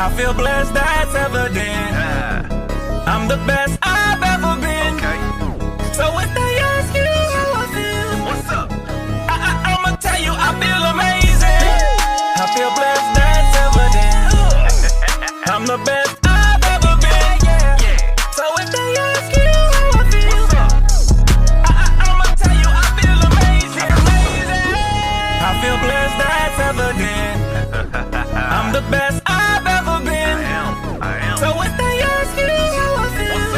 I feel blessed, that's evident. I'm the best I've ever been. So if they ask you how I feel, what's up? I'ma tell you I feel amazing. I feel blessed, that's evident. I'm the best I've ever been. So if they ask you how I feel, I'ma tell you I feel amazing. I feel blessed, that's evident. I'm the best I've ever been. I am. So if they ask you how I feel,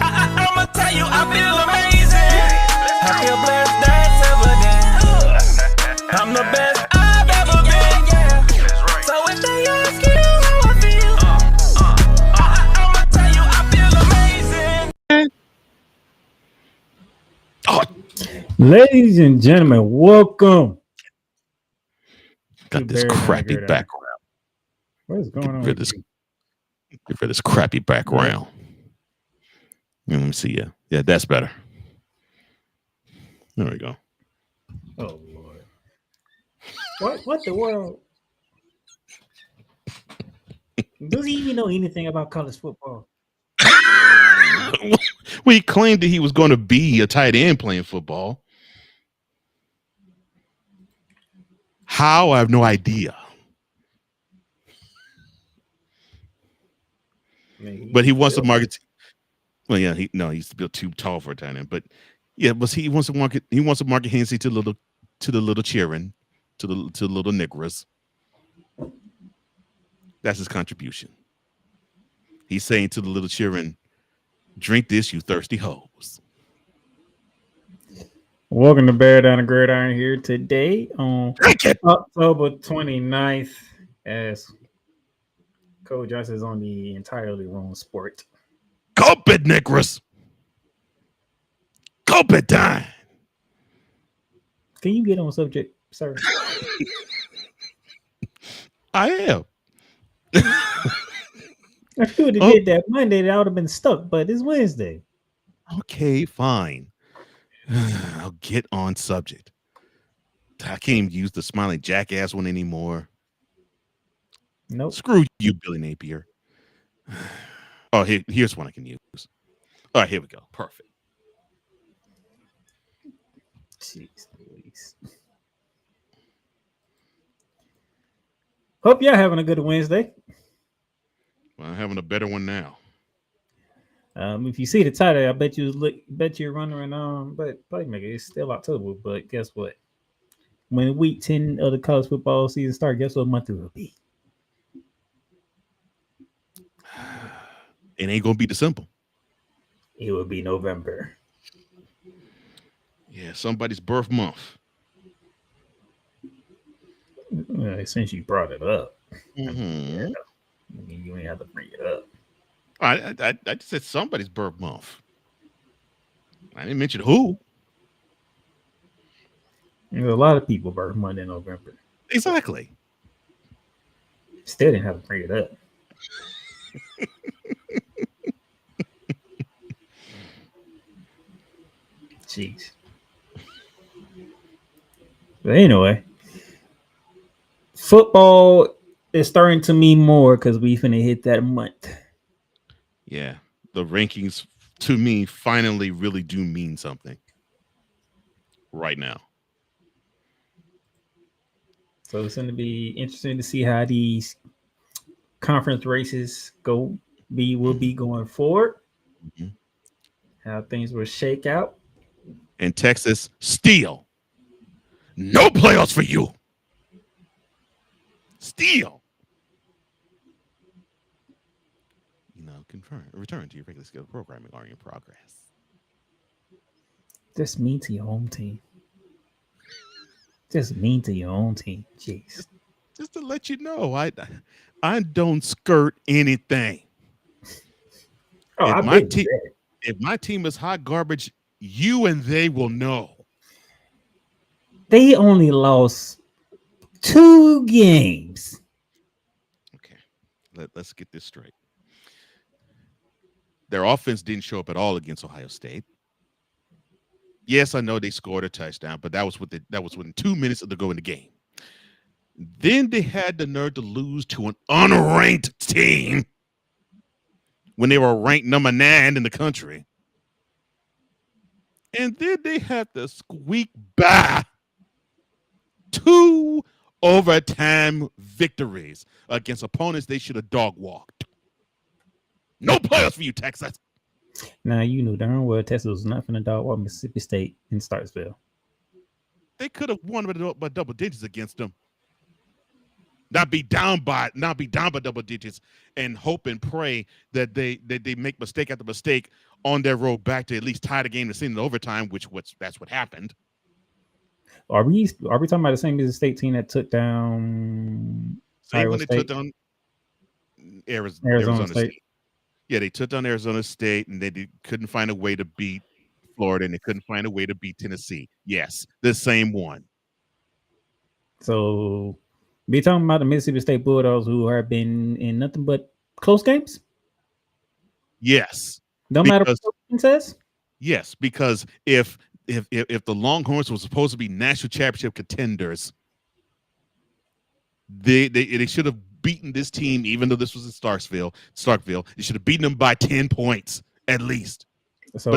I'ma tell you I feel amazing. I feel blessed, that's evident. I'm the best I've ever been. So if they ask you how I feel, I'ma tell you I feel amazing. Ladies and gentlemen, welcome. Got this crappy background. What is going on? Get rid of this crappy background. Let me see. Yeah, that's better. There we go. Oh Lord! What the world? Does he even know anything about college football? Well, he claimed that he was going to be a tight end playing football. How? I have no idea. But he wants to market. Well, yeah, he's still too tall for a tight end. But yeah, but he wants to market. He wants to market Hensey to the little cheering, to the little niggers. That's his contribution. He's saying to the little cheering, "Drink this, you thirsty hoes." Welcome to Bear Down the Gridiron here today on October 29th as Coach Johnson is on the entirely wrong sport. Gulp it, niggers. Gulp it down. Can you get on subject, sir? I am. If you would have did that Monday, I would have been stuck, but it's Wednesday. Okay, fine. I'll get on subject. I can't even use the smiling jackass one anymore. Nope. Screw you, Billy Napier. Oh, here's one I can use. All right, here we go. Perfect. Jeez Louise. Hope y'all having a good Wednesday. Well, I'm having a better one now. If you see the title, I bet you're wondering, but Playmaker, it's still October, but guess what? When week 10 of the college football season starts, guess what month it will be? It ain't gonna be December. It will be November. Yeah, somebody's birth month. Since you brought it up, Mm-hmm. You ain't have to bring it up. I just said somebody's birth month. I didn't mention who. There's a lot of people birth month in November. Exactly. Still didn't have to bring it up. Jeez. But anyway, football is starting to mean more because we finna hit that month. Yeah, the rankings to me finally really do mean something right now. So it's going to be interesting to see how these conference races will be going forward. Mm-hmm. How things will shake out. And Texas still no playoffs for you. Still. Return to your regular schedule programming are in progress. Just mean to your home team. Just mean to your own team. Jeez. Just to let you know, I don't skirt anything. If my team is hot garbage, you and they will know. They only lost 2 games. Okay, let's get this straight. Their offense didn't show up at all against Ohio State. Yes, I know they scored a touchdown, but that was within 2 minutes of the go in the game. Then they had the nerve to lose to an unranked team when they were ranked number 9 in the country. And then they had to squeak by 2 overtime victories against opponents they should have dog walked. No playoffs for you, Texas. Now you knew darn well Texas was not finna dog walk Mississippi State in Starksville. They could have won by double digits against them. Not be down by double digits and hope and pray that they make mistake after mistake on their road back to at least tie the game to send it overtime, that's what happened. Are we talking about the same Mississippi State team that took down Same when they took down Arizona State? Yeah, they took down Arizona State, and they couldn't find a way to beat Florida, and they couldn't find a way to beat Tennessee. Yes, the same one. So, be talking about the Mississippi State Bulldogs who have been in nothing but close games? Yes. No matter what the says? Yes, because if the Longhorns were supposed to be national championship contenders, they should have beaten this team, even though this was in Starkville. They should have beaten them by 10 points at least. So,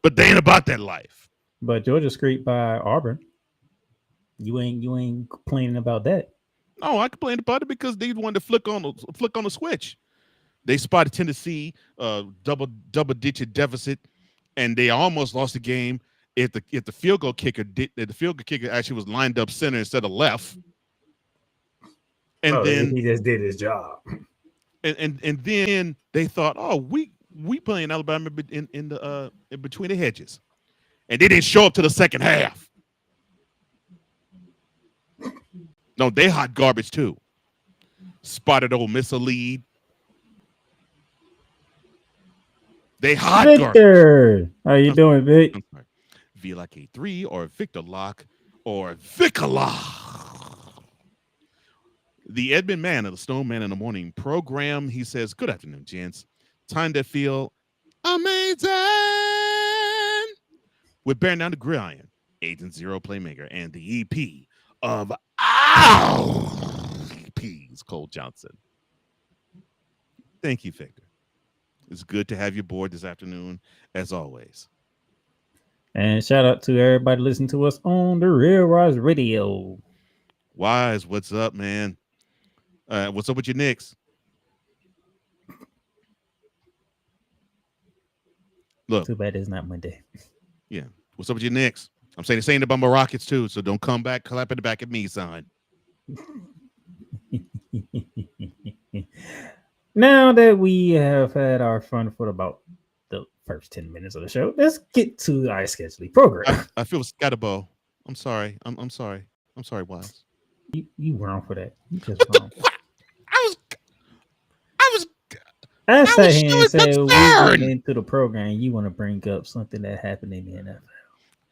but they ain't about that life. But Georgia scraped by Auburn. You ain't complaining about that. No, I complained about it because they wanted to flick on the switch. They spotted Tennessee double digit deficit, and they almost lost the game if the field goal kicker actually was lined up center instead of left. And then he just did his job. And then they thought, oh, we playing Alabama in between the hedges, and they didn't show up to the second half. No, they hot garbage too. Spotted Ole Miss a lead. They hot Victor, how you doing, Vic? VLK3 or Victor Lock or Vicalock. The Edmund Man of the Snowman in the Morning program. He says, "Good afternoon, gents. Time to feel amazing with bearing down the gridiron, Agent Zero Playmaker, and the EP of EP's Cole Johnson." Thank you, Victor. It's good to have you aboard this afternoon, as always. And shout out to everybody listening to us on the Real Rise Radio. Wise, what's up, man? What's up with your Knicks? Look, too bad it's not Monday. Yeah, what's up with your Knicks? I'm saying the same about my Rockets too, so don't come back clapping the back at me, son. Now that we have had our fun for about the first 10 minutes of the show, let's get to our scheduling program. I feel scatterbo. I'm sorry. I'm sorry. I'm sorry, Wise. You wrong for that. You just wrong. I sat here and said we went into the program. You want to bring up something that happened in the NFL?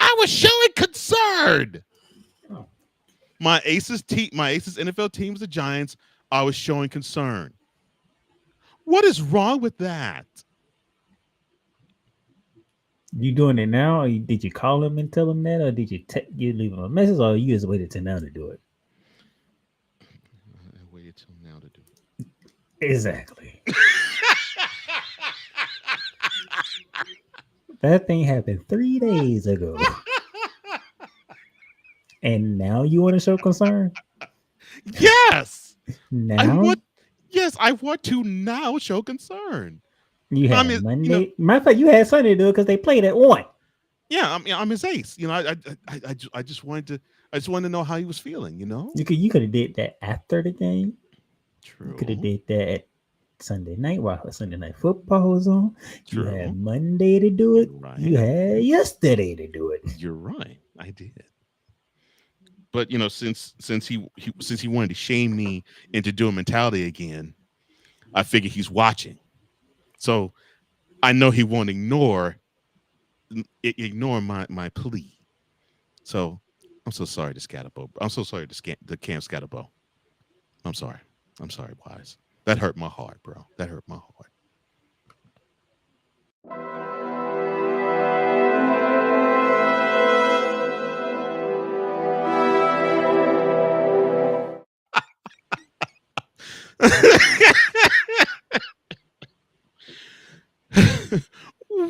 I was showing concern. Oh. My Aces NFL teams, the Giants. I was showing concern. What is wrong with that? You doing it now? Or did you call him and tell him that, or did you leave him a message, or you just waited till now to do it? I waited till now to do it. Exactly. That thing happened 3 days ago. And now you want to show concern? Yes. Now? I want to now show concern. You had Monday. Matter of fact, you had Sunday to do it because they played at 1. Yeah, I'm his ace. I just wanted to know how he was feeling. You could have did that after the game. True. You could have did that Sunday night while Sunday night football was on. True. You had Monday to do it. Right. You had yesterday to do it. You're right. I did. But since he wanted to shame me into doing mentality again, I figure he's watching. So I know he won't ignore my plea. So I'm so sorry to Scatterbo. I'm so sorry to Cam Scatterbo. I'm sorry, Wise. That hurt my heart, bro. That hurt my heart.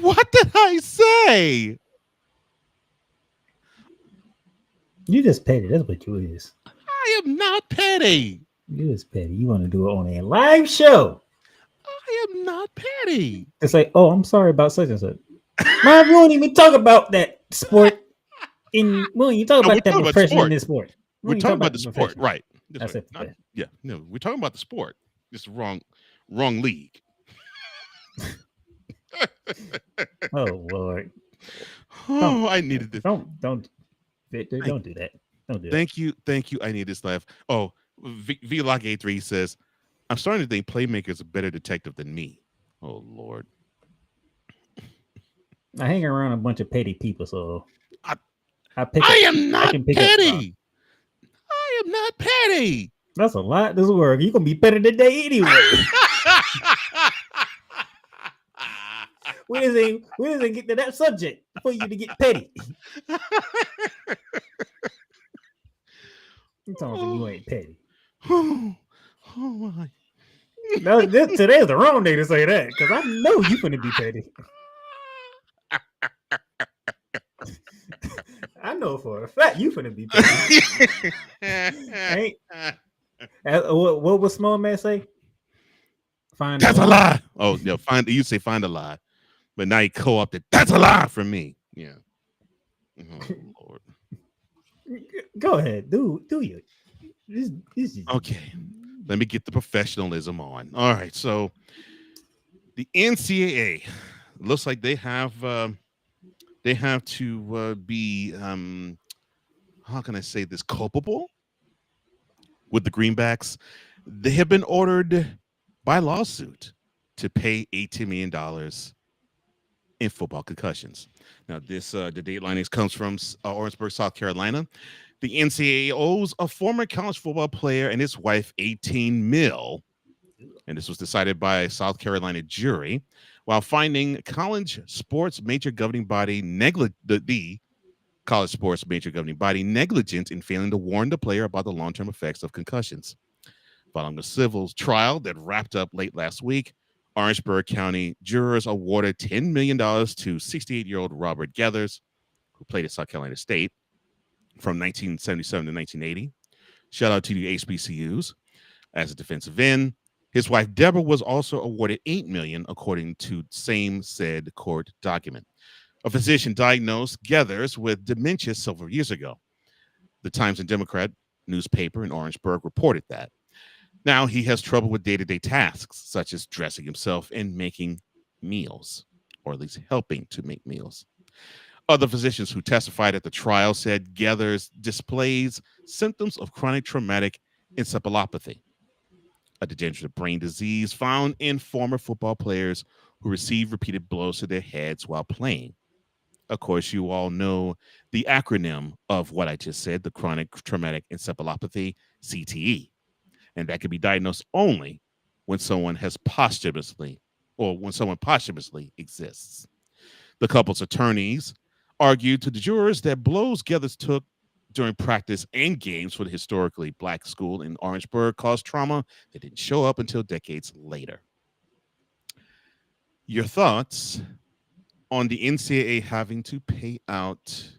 What did I say? You just petty. That's what you is. I am not petty. You just petty. You want to do it on a live show. I am not petty. It's like, oh, I'm sorry about such and such. Man, we won't even talk about that sport. We won't even talk about that profession in this sport. We're talking about the sport, right? That's it. Yeah, no, we're talking about the sport. It's wrong league. Oh Lord! Oh, I needed this. Don't, Victor. Don't do that. Don't do that. Thank you. I need this laugh. Oh, Vlog A3 says, "I'm starting to think Playmaker's a better detective than me." Oh Lord! I hang around a bunch of petty people, so I am not petty. I am not petty. That's a lot. This work. You're gonna be better today anyway. We didn't get to that subject for you to get petty. You talking you ain't petty. Oh my. No, today's the wrong day to say that because I know you finna be petty. I know for a fact you finna be petty. What was Small Man say? That's a lie. Oh, no, you say find a lie, but now you co-opted. That's a lie for me. Yeah. Oh, Lord. Go ahead, do you? Okay. Let me get the professionalism on. All right. So the NCAA looks like they have to be how can I say this, culpable with the Greenbacks. They have been ordered by lawsuit to pay $18 million in football concussions. Now, the Dateline comes from Orangeburg, South Carolina. The NCAA owes a former college football player and his wife $18 million, and this was decided by a South Carolina jury, while finding college sports major governing body the college sports major governing body negligent in failing to warn the player about the long-term effects of concussions. Following a civil trial that wrapped up late last week, Orangeburg County jurors awarded $10 million to 68-year-old Robert Gathers, who played at South Carolina State from 1977 to 1980. Shout out to the HBCUs. As a defensive end, his wife Deborah was also awarded $8 million, according to same said court document. A physician diagnosed Gathers with dementia several years ago. The Times and Democrat newspaper in Orangeburg reported that. Now he has trouble with day-to-day tasks, such as dressing himself and making meals, or at least helping to make meals. Other physicians who testified at the trial said Gathers displays symptoms of chronic traumatic encephalopathy, a degenerative brain disease found in former football players who receive repeated blows to their heads while playing. Of course, you all know the acronym of what I just said, the chronic traumatic encephalopathy, CTE. And that can be diagnosed only when someone posthumously exists. The couple's attorneys argued to the jurors that blows Gathers took during practice and games for the historically black school in Orangeburg caused trauma that didn't show up until decades later. Your thoughts on the NCAA having to pay out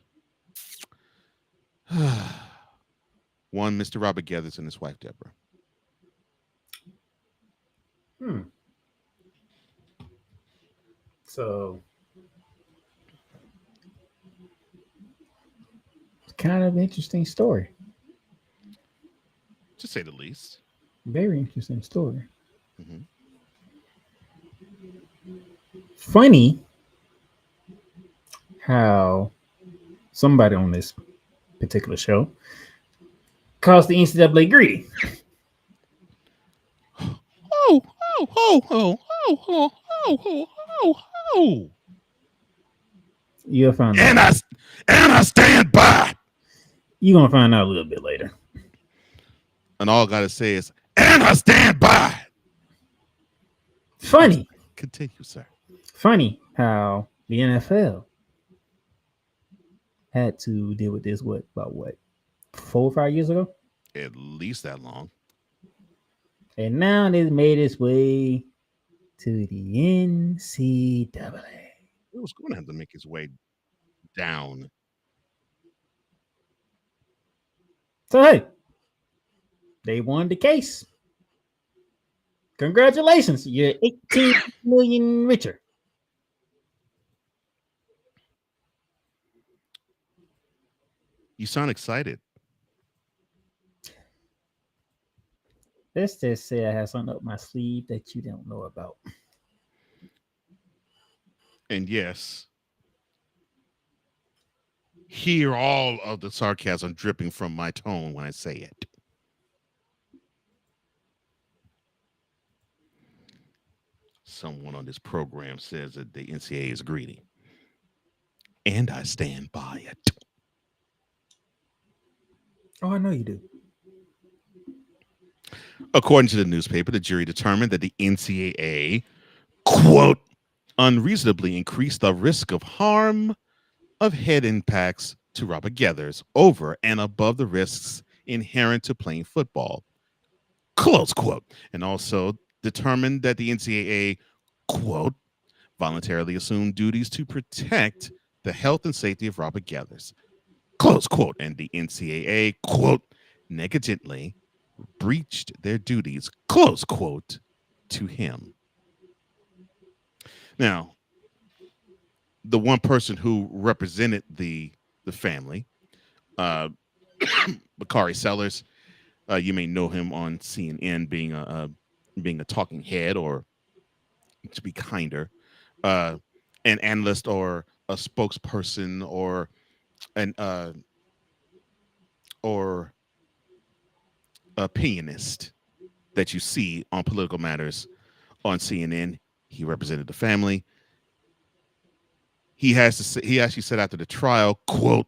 one Mr. Robert Gathers and his wife Deborah? So, it's kind of an interesting story. To say the least. Very interesting story. Mm-hmm. Funny how somebody on this particular show calls the NCAA greedy. You'll find out. And I stand by. You're gonna find out a little bit later. And all I gotta say is, and I stand by. Funny. Continue, sir. Funny how the NFL had to deal with this, about 4 or 5 years ago? At least that long. And now it's made its way to the NCAA. It was going to have to make his way down. So hey, they won the case. Congratulations, you're 18 million richer. You sound excited. Let's just say I have something up my sleeve that you don't know about. And yes, hear all of the sarcasm dripping from my tone when I say it. Someone on this program says that the NCAA is greedy. And I stand by it. Oh, I know you do. According to the newspaper, the jury determined that the NCAA, quote, unreasonably increased the risk of harm of head impacts to rubber gathers over and above the risks inherent to playing football, close quote. And also determined that the NCAA, quote, voluntarily assumed duties to protect the health and safety of rubber gatherers, close quote. And the NCAA, quote, negligently breached their duties, close quote, to him. Now, the one person who represented the family, Bakari Sellers, you may know him on CNN being a talking head, or to be kinder, an analyst or a spokesperson or an or opinionist that you see on political matters on CNN. He represented the family. He actually said after the trial, quote,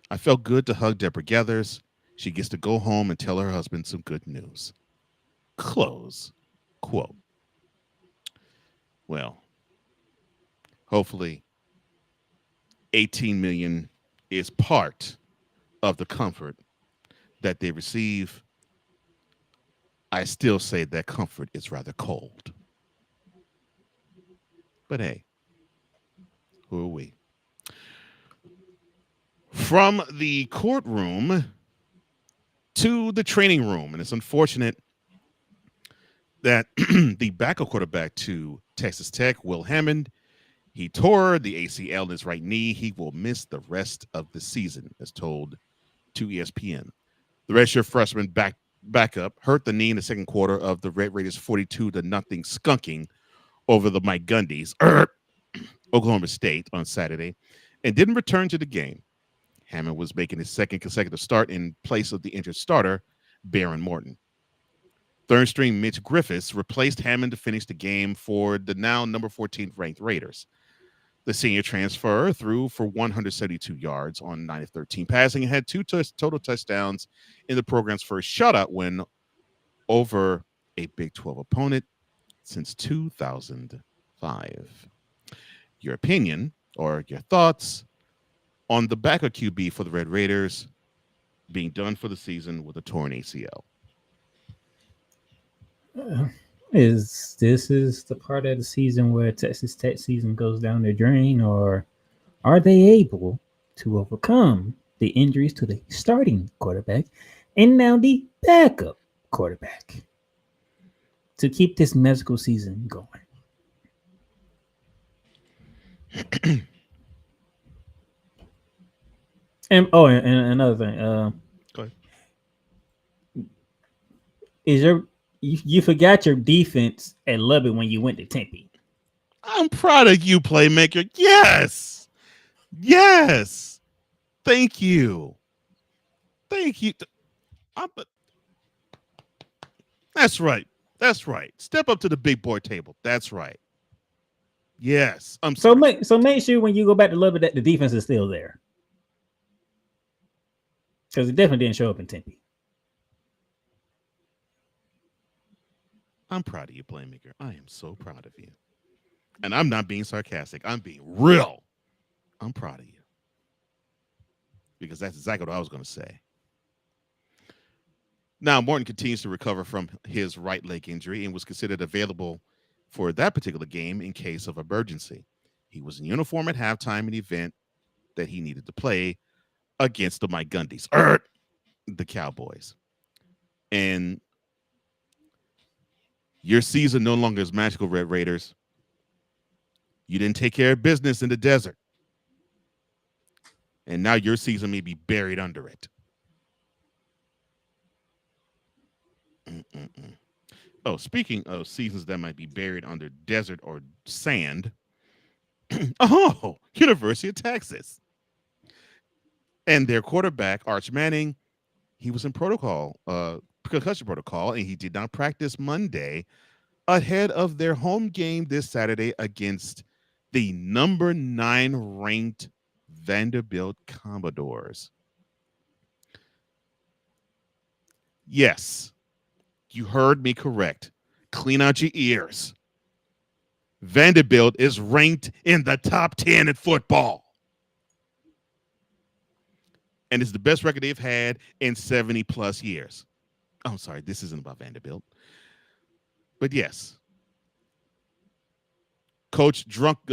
I felt good to hug Deborah Gathers. She gets to go home and tell her husband some good news. Close quote. Well, hopefully 18 million is part of the comfort that they receive. I still say that comfort is rather cold. But hey, who are we? From the courtroom to the training room. And it's unfortunate that the backup quarterback to Texas Tech, Will Hammond, he tore the ACL in his right knee. He will miss the rest of the season, as told to ESPN. The redshirt freshman backup hurt the knee in the second quarter of the Red Raiders' 42-0 skunking over the Mike Gundy's Oklahoma State on Saturday, and didn't return to the game. Hammond was making his second consecutive start in place of the injured starter, Baron Morton. Third string Mitch Griffiths replaced Hammond to finish the game for the now number 14th ranked Raiders. The senior transfer threw for 172 yards on 9 of 13 passing and had two total touchdowns in the program's first shutout win over a Big 12 opponent since 2005. Your opinion or your thoughts on the backup QB for the Red Raiders being done for the season with a torn ACL? Is the part of the season where Texas Tech season goes down the drain, or are they able to overcome the injuries to the starting quarterback and now the backup quarterback to keep this magical season going? and another thing, Go ahead. is you forgot your defense at Lubbock when you went to Tempe. I'm proud of you, playmaker. Yes. Yes. Thank you. Thank you. That's right. That's right. Step up to the big boy table. That's right. Yes. So make sure when you go back to Lubbock that the defense is still there, because it definitely didn't show up in Tempe. I'm proud of you, playmaker. I am so proud of you. And I'm not being sarcastic. I'm being real. I'm proud of you. Because that's exactly what I was going to say. Now, Morton continues to recover from his right leg injury and was considered available for that particular game in case of emergency. He was in uniform at halftime in the event that he needed to play against the Mike Gundys, the Cowboys. And your season no longer is magical, Red Raiders. You didn't take care of business in the desert. And now your season may be buried under it. Oh, speaking of seasons that might be buried under desert or sand, University of Texas. And their quarterback, Arch Manning, he was in concussion protocol, and he did not practice Monday ahead of their home game this Saturday against the number 9 ranked Vanderbilt Commodores. Yes, you heard me correct. Clean out your ears. Vanderbilt is ranked in the top 10 in football. And it's the best record they've had in 70 plus years. I'm sorry, this isn't about Vanderbilt. But yes, Coach Lush,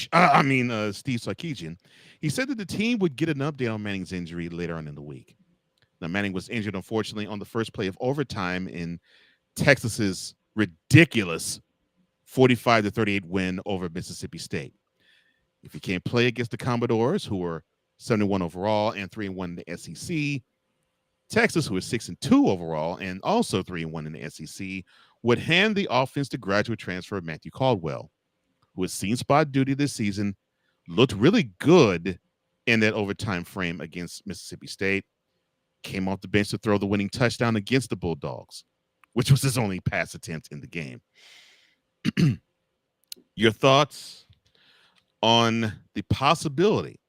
Steve Sarkisian, he said that the team would get an update on Manning's injury later on in the week. Now, Manning was injured, unfortunately, on the first play of overtime in Texas's ridiculous 45-38 win over Mississippi State. If he can't play against the Commodores, who were 71 overall and 3-1 in the SEC, Texas, who is 6-2 overall and also 3-1 in the SEC, would hand the offense to graduate transfer Matthew Caldwell, who has seen spot duty this season, looked really good in that overtime frame against Mississippi State, came off the bench to throw the winning touchdown against the Bulldogs, which was his only pass attempt in the game. Your thoughts on the possibility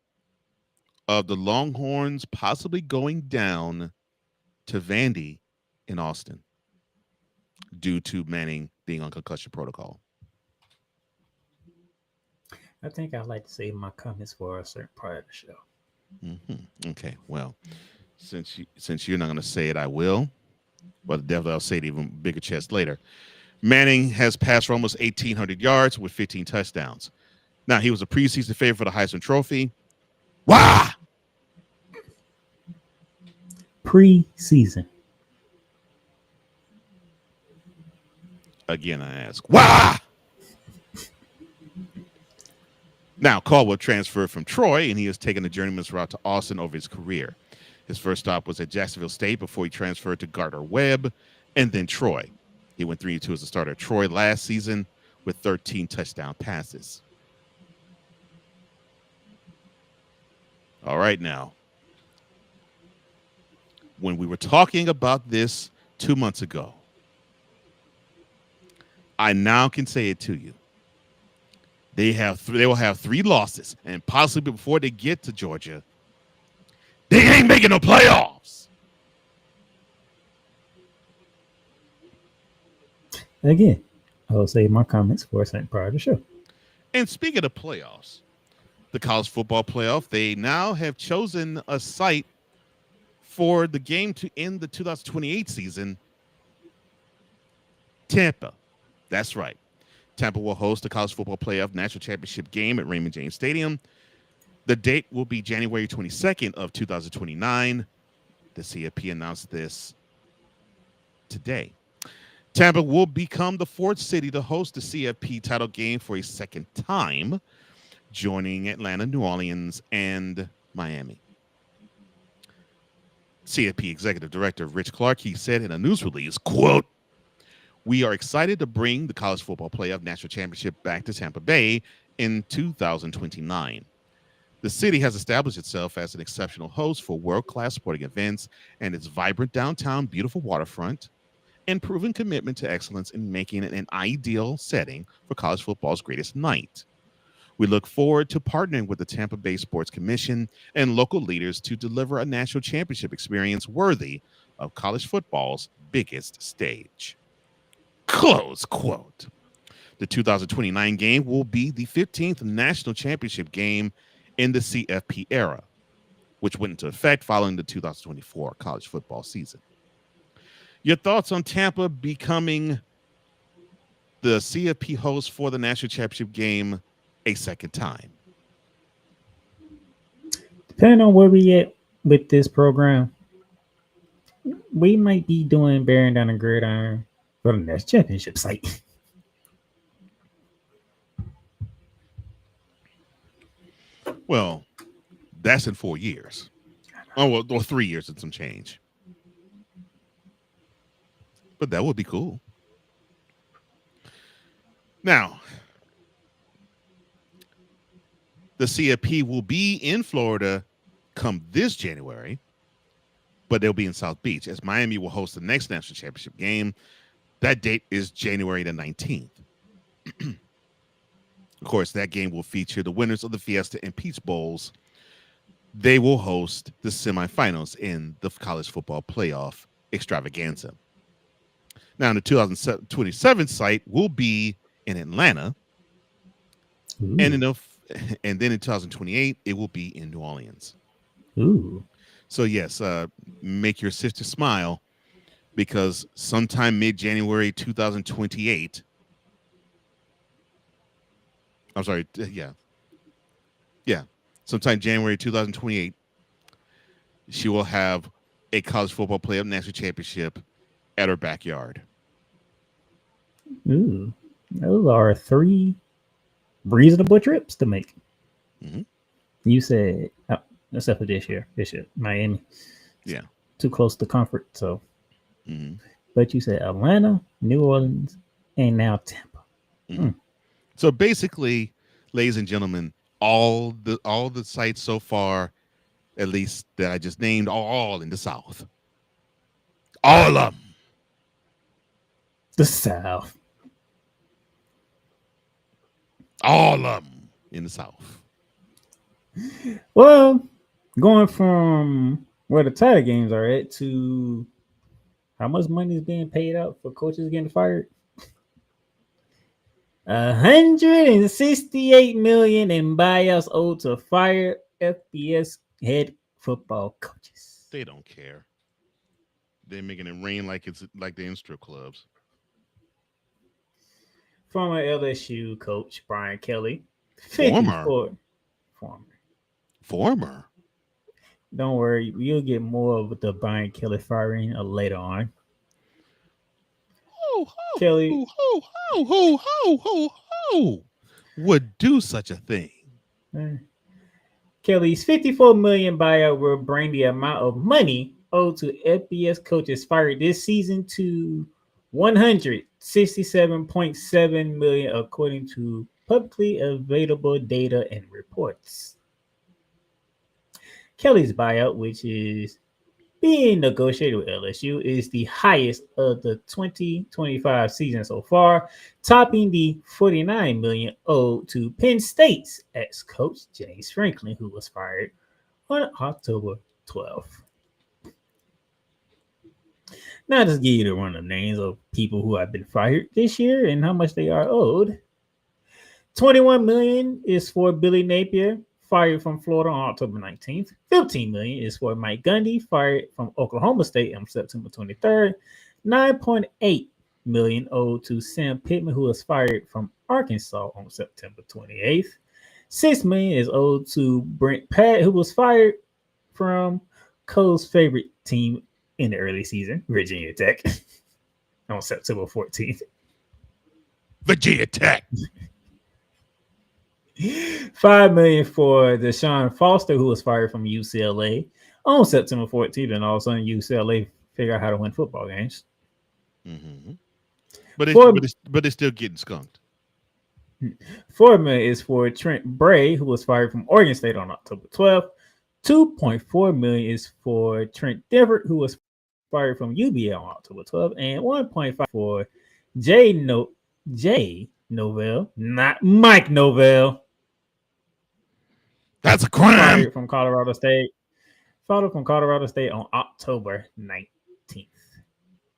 of the Longhorns possibly going down to Vandy in Austin due to Manning being on concussion protocol? I think I'd like to save my comments for a certain part of the show. Mm-hmm. Okay, well, since you're not going to say it, I will. But definitely I'll say it even bigger chest later. Manning has passed for almost 1,800 yards with 15 touchdowns. Now, he was a preseason favorite for the Heisman Trophy. Wah! Preseason. Again, I ask, wah! Now, Caldwell transferred from Troy, and he has taken the journeyman's route to Austin over his career. His first stop was at Jacksonville State before he transferred to Gardner-Webb and then Troy. He went 3-2 as a starter at Troy last season with 13 touchdown passes. All right, now. When we were talking about this 2 months ago, I now can say it to you. They will have 3 losses, and possibly before they get to Georgia, they ain't making no playoffs. Again, I'll save my comments for a second part of the show. And speaking of playoffs, the college football playoff, they now have chosen a site for the game to end the 2028 season. Tampa. That's right. Tampa will host the college football playoff national championship game at Raymond James Stadium. The date will be January 22nd of 2029. The CFP announced this today. Tampa will become the 4th city to host the CFP title game for a second time, joining Atlanta, New Orleans, and Miami. CFP Executive Director Rich Clark, he said in a news release, quote, "We are excited to bring the college football playoff national championship back to Tampa Bay in 2029. The city has established itself as an exceptional host for world-class sporting events, and its vibrant downtown, beautiful waterfront, and proven commitment to excellence in making it an ideal setting for college football's greatest night. We look forward to partnering with the Tampa Bay Sports Commission and local leaders to deliver a national championship experience worthy of college football's biggest stage." Close quote. The 2029 game will be the 15th national championship game in the CFP era, which went into effect following the 2024 college football season. Your thoughts on Tampa becoming the CFP host for the national championship game a second time. Depending on where we at with this program, we might be doing bearing down the gridiron for the next championship site. Well, that's in 4 years. Oh, well, or 3 years and some change. But that would be cool. Now, the CFP will be in Florida come this January, but they'll be in South Beach as Miami will host the next national championship game. That date is January the 19th. Of course, that game will feature the winners of the Fiesta and Peach Bowls. They will host the semifinals in the college football playoff extravaganza. Now, the 2027 site will be in Atlanta, and then in 2028 it will be in New Orleans. Ooh. So yes, make your sister smile, because sometime mid-January 2028. I'm sorry, yeah, sometime January 2028, she will have a college football playoff national championship at her backyard. Ooh. Those are 3 reasonable trips to make. Mm-hmm. You said, except for this year, Miami. Yeah. Too close to comfort. So, Mm-hmm. but you said Atlanta, New Orleans, and now Tampa. Mm-hmm. So basically, ladies and gentlemen, all the sites so far, at least that I just named, are all in the South. All of them. The South. All of them in the South. Well, going from where the title games are at to how much money is being paid out for coaches getting fired? $168 million in buyouts owed to fired FBS head football coaches. They don't care. They're making it rain like it's like they're in strip clubs. Former LSU coach Brian Kelly. Former. Don't worry, you'll get more of the Brian Kelly firing later on. Kelly would do such a thing. Kelly's $54 million buyout will bring the amount of money owed to FBS coaches fired this season to $167.7 million, according to publicly available data and reports. Kelly's buyout, which is being negotiated with LSU, is the highest of the 2025 season so far, topping the $49 million owed to Penn State's ex-coach James Franklin, who was fired on October 12th. Now, just give you the run of names of people who have been fired this year and how much they are owed. $21 million is for Billy Napier, fired from Florida on October 19th. $15 million is for Mike Gundy, fired from Oklahoma State on September 23rd. $9.8 million owed to Sam Pittman, who was fired from Arkansas on September 28th. $6 million is owed to Brent Pat, who was fired from Cole's favorite team in the early season, Virginia Tech, on September 14th. Virginia Tech. $5 million for Deshaun Foster, who was fired from UCLA on September 14th, and all of a sudden UCLA figure out how to win football games. Mm-hmm. But it's still getting skunked. $4 million is for Trent Bray, who was fired from Oregon State on October 12th. $2.4 million is for Trent Dever, who was fired from UBA on October 12th, and $1.5 for Jay Novell, not Mike Novell. That's a crime. Fired from Colorado State. Fired from Colorado State on October 19th.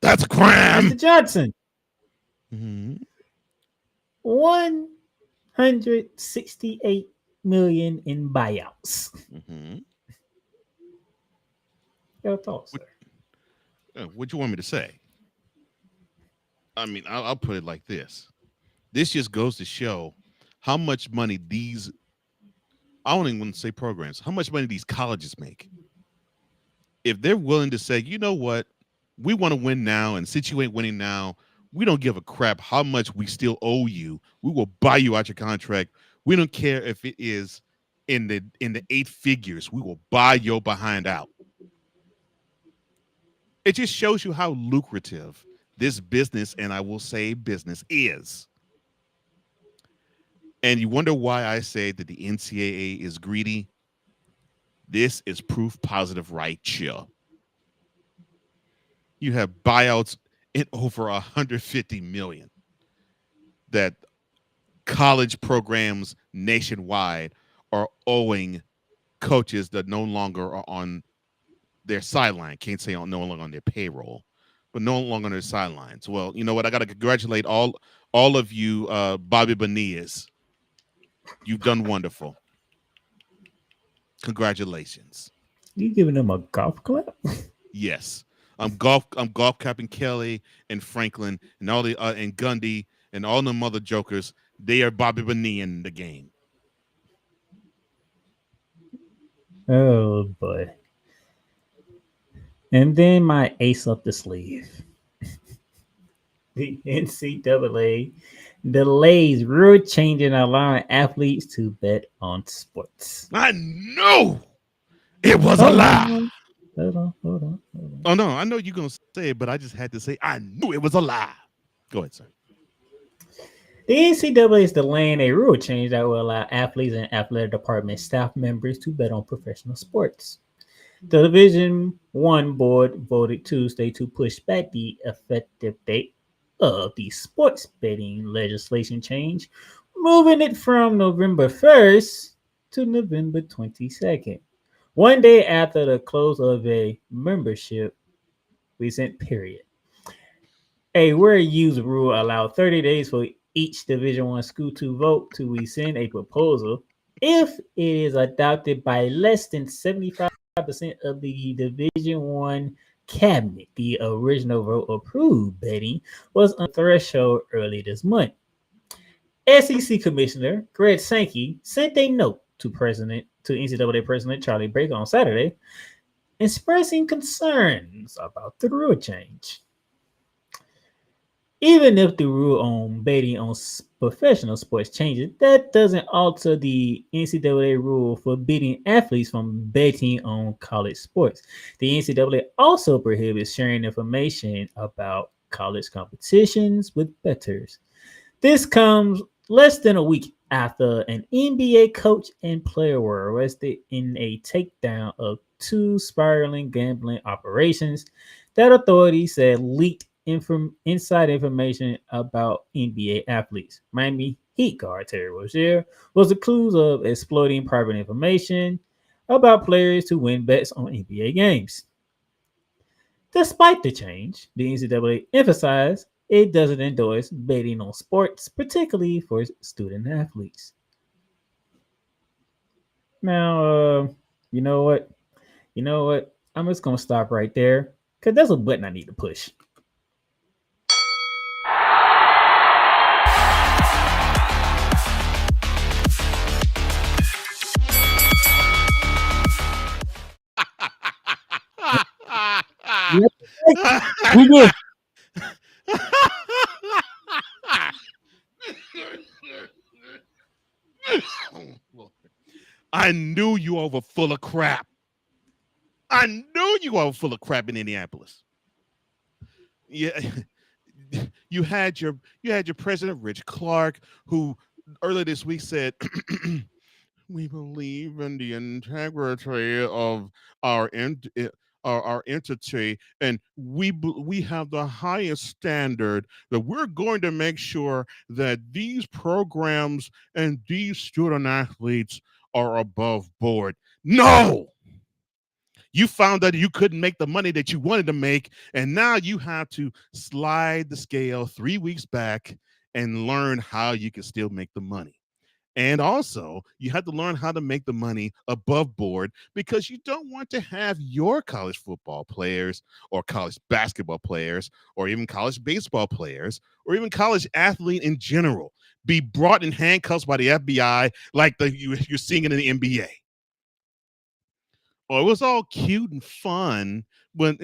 That's a crime. Mr. Johnson. Mm-hmm. $168 million in buyouts. Mm-hmm. Your thoughts, sir? What do you want me to say? I mean, I'll put it like this. This just goes to show how much money I don't even want to say programs, how much money these colleges make. If they're willing to say, you know what, we want to win now, and since you ain't winning now, we don't give a crap how much we still owe you. We will buy you out your contract. We don't care if it is in the 8 figures. We will buy your behind out. It just shows you how lucrative this business, and I will say business, is. And you wonder why I say that the NCAA is greedy. This is proof positive right here. You have buyouts in over 150 million that college programs nationwide are owing coaches that no longer are on their sideline. Can't say no longer on their payroll, but no longer on their sidelines. Well, you know what? I got to congratulate all of you, Bobby Bonias. You've done wonderful. Congratulations. You giving them a golf clap? Yes. I'm golf capping Kelly and Franklin and all the and Gundy and all the other jokers. They are Bobby Bonilla in the game. Oh boy. And then my ace up the sleeve. The NCAA delays rule changing, allowing athletes to bet on sports. I knew it was a lie. Hold on. Oh no, I know you're gonna say it, but I just had to say I knew it was a lie. Go ahead, sir. The NCAA is delaying a rule change that will allow athletes and athletic department staff members to bet on professional sports. The Division I board voted Tuesday to push back the effective date of the sports betting legislation change, moving it from November 1st to November 22nd, one day after the close of a membership recent period. A where used rule allowed 30 days for each Division I school to vote to rescind a proposal if it is adopted by less than 75% of the Division I cabinet. The original vote approved betting was on threshold early this month. SEC Commissioner Greg Sankey sent a note to NCAA President Charlie Baker on Saturday, expressing concerns about the rule change. Even if the rule on betting on professional sports changes, that doesn't alter the NCAA rule forbidding athletes from betting on college sports. The NCAA also prohibits sharing information about college competitions with bettors. This comes less than a week after an NBA coach and player were arrested in a takedown of 2 spiraling gambling operations that authorities said leaked inside information about NBA athletes. Miami Heat guard Terry Rozier was accused of exploiting private information about players to win bets on NBA games. Despite the change, the NCAA emphasized it doesn't endorse betting on sports, particularly for student athletes. Now, you know what? I'm just going to stop right there because there's a button I need to push. We did. I knew you were full of crap. I knew you were full of crap in Indianapolis. Yeah, you had your president Rich Clark, who earlier this week said, "We believe in the integrity of our entity, and we have the highest standard that we're going to make sure that these programs and these student athletes are above board." No, you found that you couldn't make the money that you wanted to make, and now you have to slide the scale 3 weeks back and learn how you can still make the money. And also, you have to learn how to make the money above board, because you don't want to have your college football players or college basketball players or even college baseball players or even college athlete in general be brought in handcuffs by the FBI like you're seeing it in the NBA. Well, it was all cute and fun when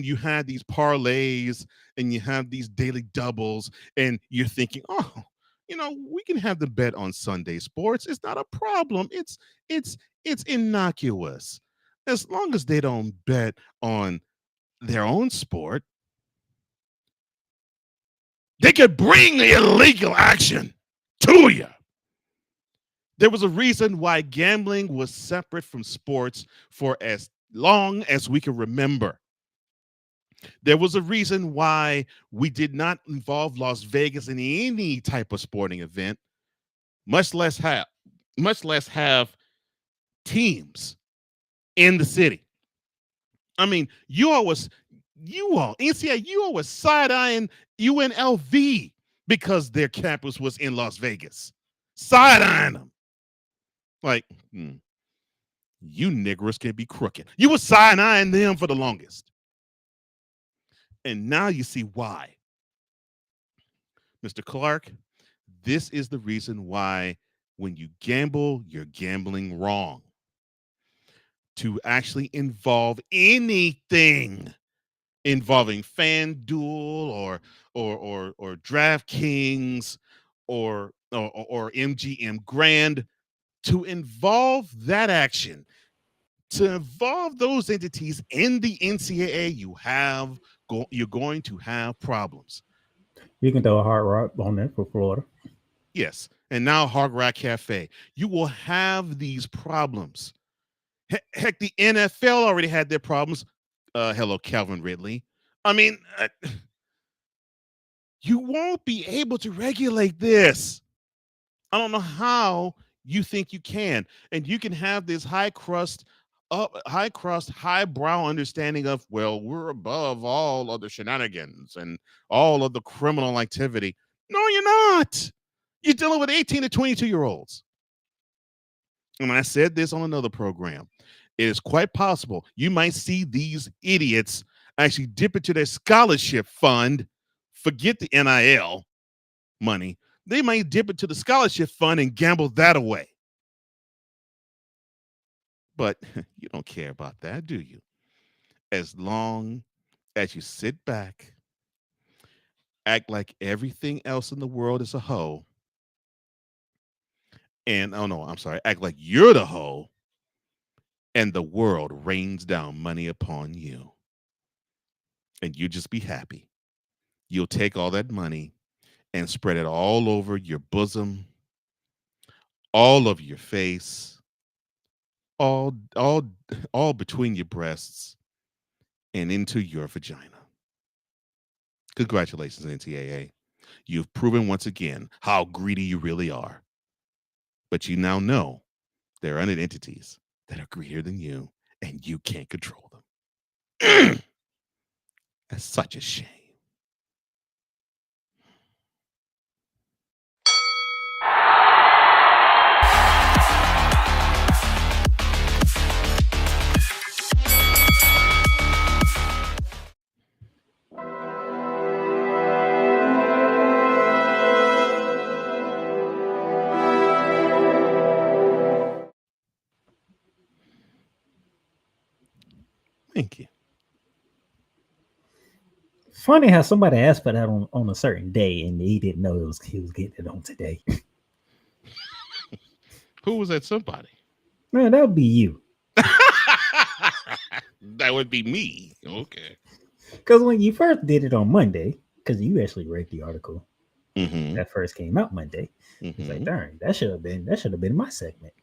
you had these parlays and you have these daily doubles and you're thinking, oh, we can have the bet on Sunday sports. It's not a problem. It's innocuous. As long as they don't bet on their own sport, they could bring illegal action to you. There was a reason why gambling was separate from sports for as long as we can remember. There was a reason why we did not involve Las Vegas in any type of sporting event, much less have teams in the city. I mean, NCAA, you all was side-eyeing UNLV because their campus was in Las Vegas. Side-eyeing them. Like, you niggers can be crooked. You were side-eyeing them for the longest. And now you see why. Mr. Clark, this is the reason why when you gamble, you're gambling wrong. To actually involve anything involving FanDuel or DraftKings or MGM Grand, to involve that action, to involve those entities in the NCAA, you're going to have problems. You can throw a Hard Rock on there for Florida. Yes, and now Hard Rock Cafe. You will have these problems. Heck, the NFL already had their problems. Hello, Calvin Ridley. I mean, you won't be able to regulate this. I don't know how you think you can. And you can have this high crust, highbrow understanding of, well, we're above all of the shenanigans and all of the criminal activity. No, you're not. You're dealing with 18 to 22-year-olds. And I said this on another program. It is quite possible you might see these idiots actually dip into their scholarship fund, forget the NIL money. They might dip into the scholarship fund and gamble that away. But you don't care about that, do you? As long as you sit back, act like everything else in the world is a hoe, and act like you're the hoe, and the world rains down money upon you. And you just be happy. You'll take all that money and spread it all over your bosom, all over your face, all between your breasts and into your vagina. Congratulations, NCAA. You've proven once again how greedy you really are. But you now know there are other entities that are greedier than you, and you can't control them. That's such a shame. Thank you. Funny how somebody asked for that on a certain day and he didn't know he was getting it on today. Who was that somebody? Man, that would be you. That would be me. Okay. Because when you first did it on Monday, because you actually read the article that first came out Monday, it's like, darn, that should have been my segment.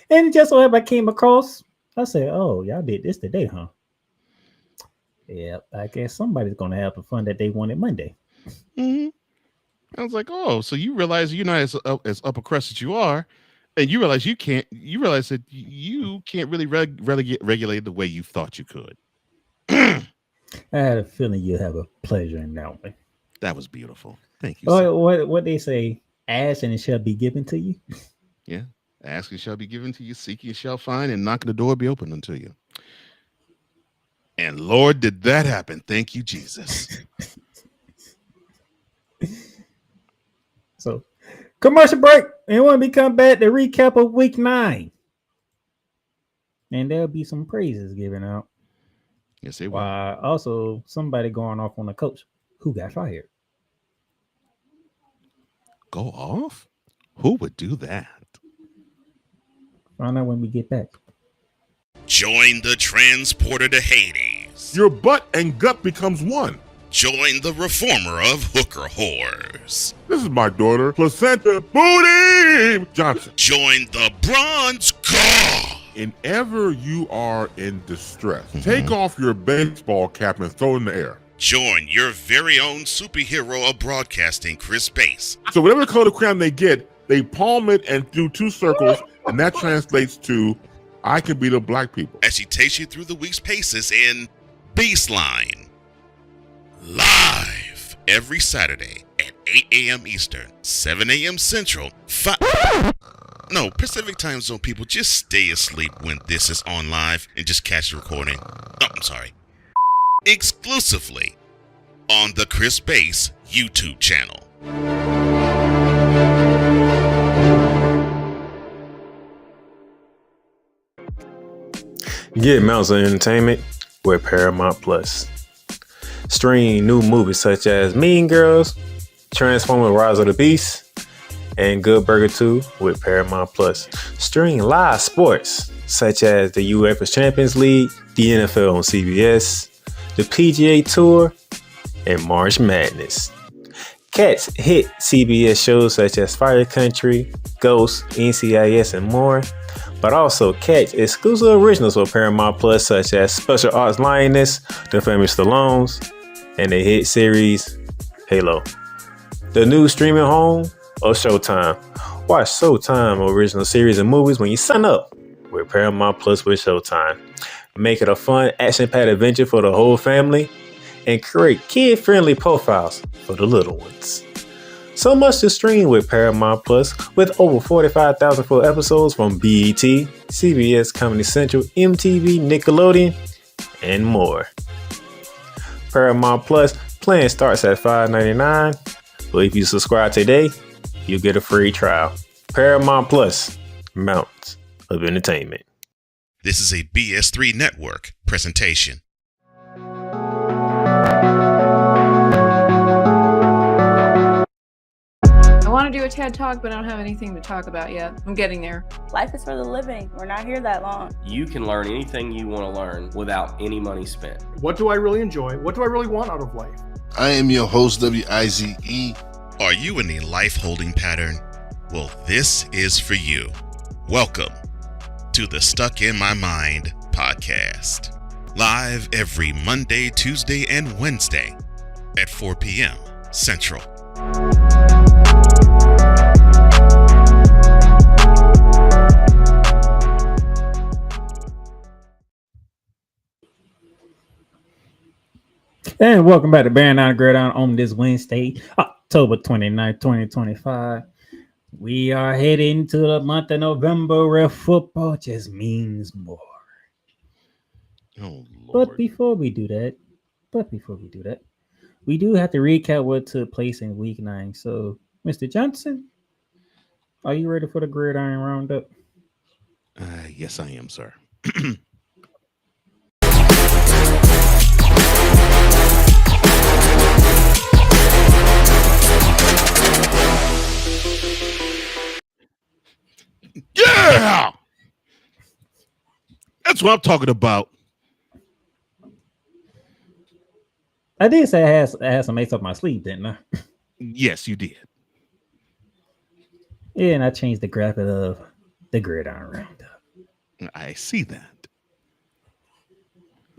And it just so happened I came across, I said, oh, y'all did this today, huh? Yeah, I guess somebody's gonna have the fun that they wanted Monday. I was like, oh, so you realize you're not as upper crust as you are, and you realize that you can't really regulate the way you thought you could. I had a feeling you'd have a pleasure in that one. That was beautiful. Thank you. What they say, Ask and it shall be given to you. Yeah. Ask and shall be given to you. Seek and shall find, and knocking the door will be opened unto you. And Lord, did that happen? Thank you, Jesus. So, commercial break. And when we come back, the recap of week 9. And there'll be some praises given out. Yes, they will. Also, somebody going off on the coach who got fired. Go off? Who would do that? Find out when we get back. Join the transporter to Hades. Your butt and gut becomes one. Join the reformer of hooker whores. This is my daughter, Placenta Booty Johnson. Join the bronze god. Whenever you are in distress, take off your baseball cap and throw it in the air. Join your very own superhero of broadcasting, Chris Bass. So whatever color crayon they get, they palm it and do 2 circles, and that translates to, I can beat up black people. As she takes you through the week's paces in Baseline. Live every Saturday at 8 a.m. Eastern, 7 a.m. Central, Pacific time zone people, just stay asleep when this is on live and just catch the recording. Oh, I'm sorry. Exclusively on the Chris Bass YouTube channel. Get mounts of entertainment with Paramount Plus. Stream new movies such as Mean Girls, Transformers: Rise of the Beast, and Good Burger 2 with Paramount Plus. Stream live sports such as the UEFA Champions League, the NFL on CBS, the PGA Tour, and March Madness. Catch hit CBS shows such as Fire Country, Ghost, NCIS, and more. But also catch exclusive originals for Paramount Plus such as Special Ops Lioness, The Family Stallones, and the hit series Halo. The new streaming home of Showtime. Watch Showtime original series and movies when you sign up with Paramount Plus with Showtime. Make it a fun, action-packed adventure for the whole family and create kid-friendly profiles for the little ones. So much to stream with Paramount Plus with over 45,000 full episodes from BET, CBS, Comedy Central, MTV, Nickelodeon, and more. Paramount Plus plan starts at $5.99, but if you subscribe today, you'll get a free trial. Paramount Plus, mountains of entertainment. This is a BS3 Network presentation. I want to do a TED Talk, but I don't have anything to talk about yet. I'm getting there. Life is for the living. We're not here that long. You can learn anything you want to learn without any money spent. What do I really enjoy? What do I really want out of life? I am your host, WIZE. Are you in a life holding pattern? Well, this is for you. Welcome to the Stuck in My Mind podcast. Live every Monday, Tuesday, and Wednesday at 4 p.m. Central. And welcome back to Bearing Down Gridiron on this Wednesday, October 29th, 2025. We are heading to the month of November where football just means more. Oh, Lord. But before we do that, we do have to recap what took place in week 9. So, Mr. Johnson, are you ready for the Gridiron Roundup? Yes, I am, sir. Yeah! That's what I'm talking about. I did say I had some ace up my sleeve, didn't I? Yes, you did. Yeah, and I changed the graphic of the Gridiron Roundup. I see that.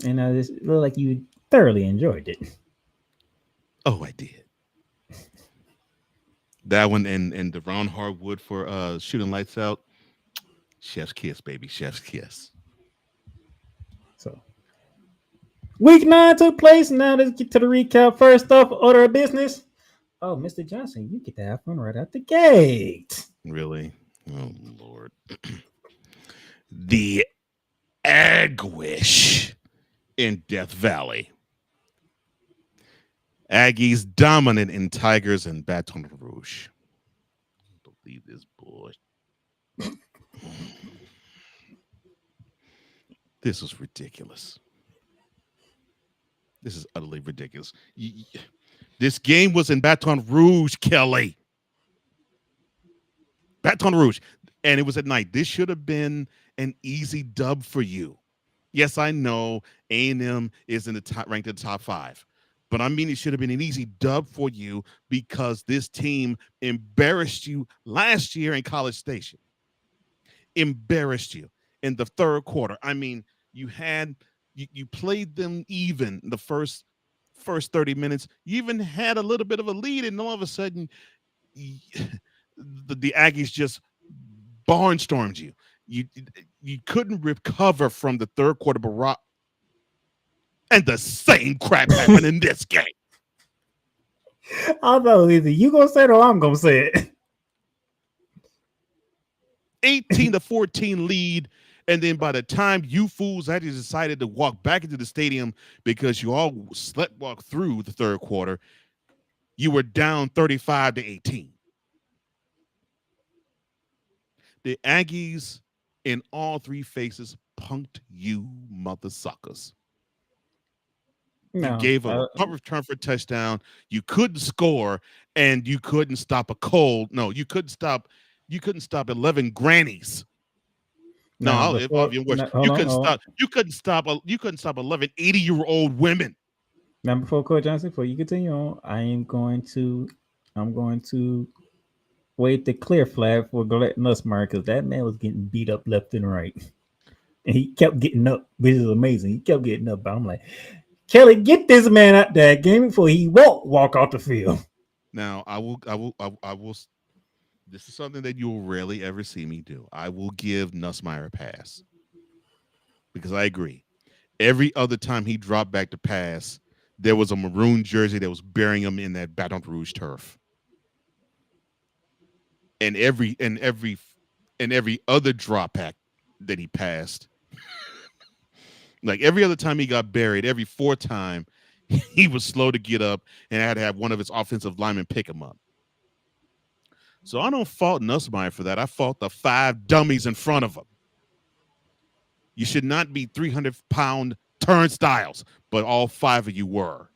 And it looked like you thoroughly enjoyed it. Oh, I did. That one and the Ron Hardwood for Shooting Lights Out. Chef's kiss, baby. Chef's kiss. So, week 9 took place. Now let's get to the recap. First off, order of business. Oh, Mr. Johnson, you get to have fun right out the gate. Really? Oh Lord. The Agwish in Death Valley. Aggies dominant in Tigers and Baton Rouge. Don't believe this boy. This is ridiculous. This is utterly ridiculous. This game was in Baton Rouge, Kelly. Baton Rouge. And it was at night. This should have been an easy dub for you. Yes, I know A&M is in the top, ranked in the top 5. But I mean, it should have been an easy dub for you because this team embarrassed you last year in College Station. Embarrassed you in the third quarter. I mean, you played them even the first 30 minutes. You even had a little bit of a lead, and all of a sudden, the Aggies just barnstormed you. You couldn't recover from the third quarter barrage. And the same crap happened in this game. I know either you gonna say it or I'm gonna say it. 18-14 lead, and then by the time you fools actually decided to walk back into the stadium because you all sleptwalked through the third quarter, you were down 35-18. The Aggies in all three phases punked you mother suckers. No, you gave a punt return for a touchdown. You couldn't score, and you couldn't stop a cold. No, you couldn't stop 11 grannies. No, I'll even worse. You couldn't stop 11 80-year-old women. Now, before Coach Johnson, before you continue on, I'm going to wave the clear flag for Gillette Nussmeier because that man was getting beat up left and right, and he kept getting up, which is amazing. He kept getting up, but I'm like, Kelly, get this man out there game before he won't walk off the field. Now, I will. This is something that you'll rarely ever see me do. I will give Nussmeier a pass because I agree. Every other time he dropped back to pass, there was a maroon jersey that was burying him in that Baton Rouge turf. And every other drop back that he passed, like every other time he got buried, every fourth time he was slow to get up and had to have one of his offensive linemen pick him up. So I don't fault Nussmeier for that. I fault the 5 dummies in front of him. You should not be 300-pound turnstiles, but all 5 of you were.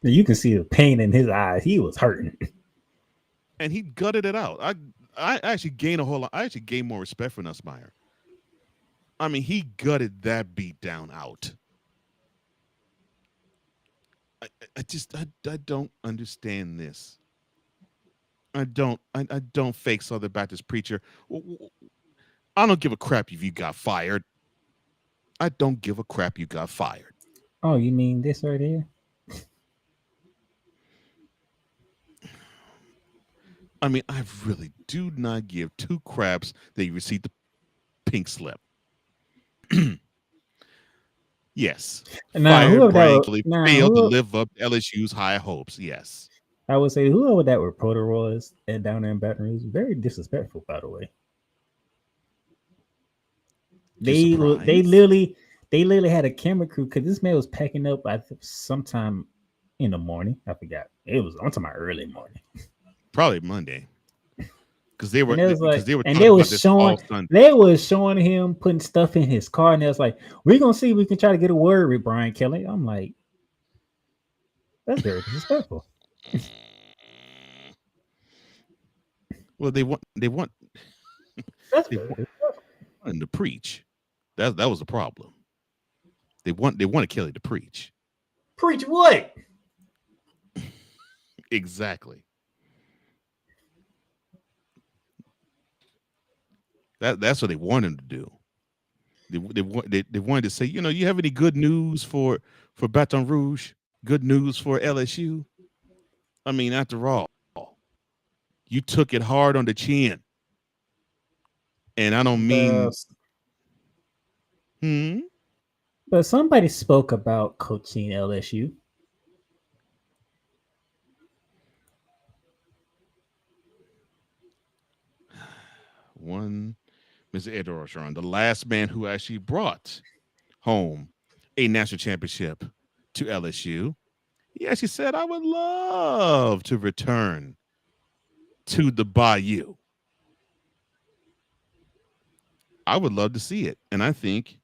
You can see the pain in his eyes. He was hurting. And he gutted it out. I actually gained a whole lot. I actually gained more respect for Nussmeier. I mean, he gutted that beat down out. I don't understand this. I don't fake Southern Baptist preacher. I don't give a crap if you got fired. I don't give a crap you got fired. Oh, you mean this right here? I mean, I really do not give 2 craps that you received the pink slip. Yes. Fired Brian Kelly failed to live up to LSU's high hopes. Yes. I would say whoever that reporter was down there in Baton Rouge, very disrespectful, by the way. They literally had a camera crew because this man was packing up sometime in the morning. I forgot. I'm talking about early morning. Probably Monday. Because they were showing him putting stuff in his car, and they was like, we're gonna see if we can try to get a word with Brian Kelly. I'm like, that's very disrespectful. Well, they want him to preach. That was the problem. They wanted Kelly to preach. Preach what? Exactly. That's what they wanted him to do. They wanted to say, you have any good news for Baton Rouge? Good news for LSU? I mean, after all, you took it hard on the chin. And I don't mean... But somebody spoke about coaching LSU. one, Mr. Ed Orgeron, the last man who actually brought home a national championship to LSU. He actually said, I would love to return to the Bayou. I would love to see it. And I think,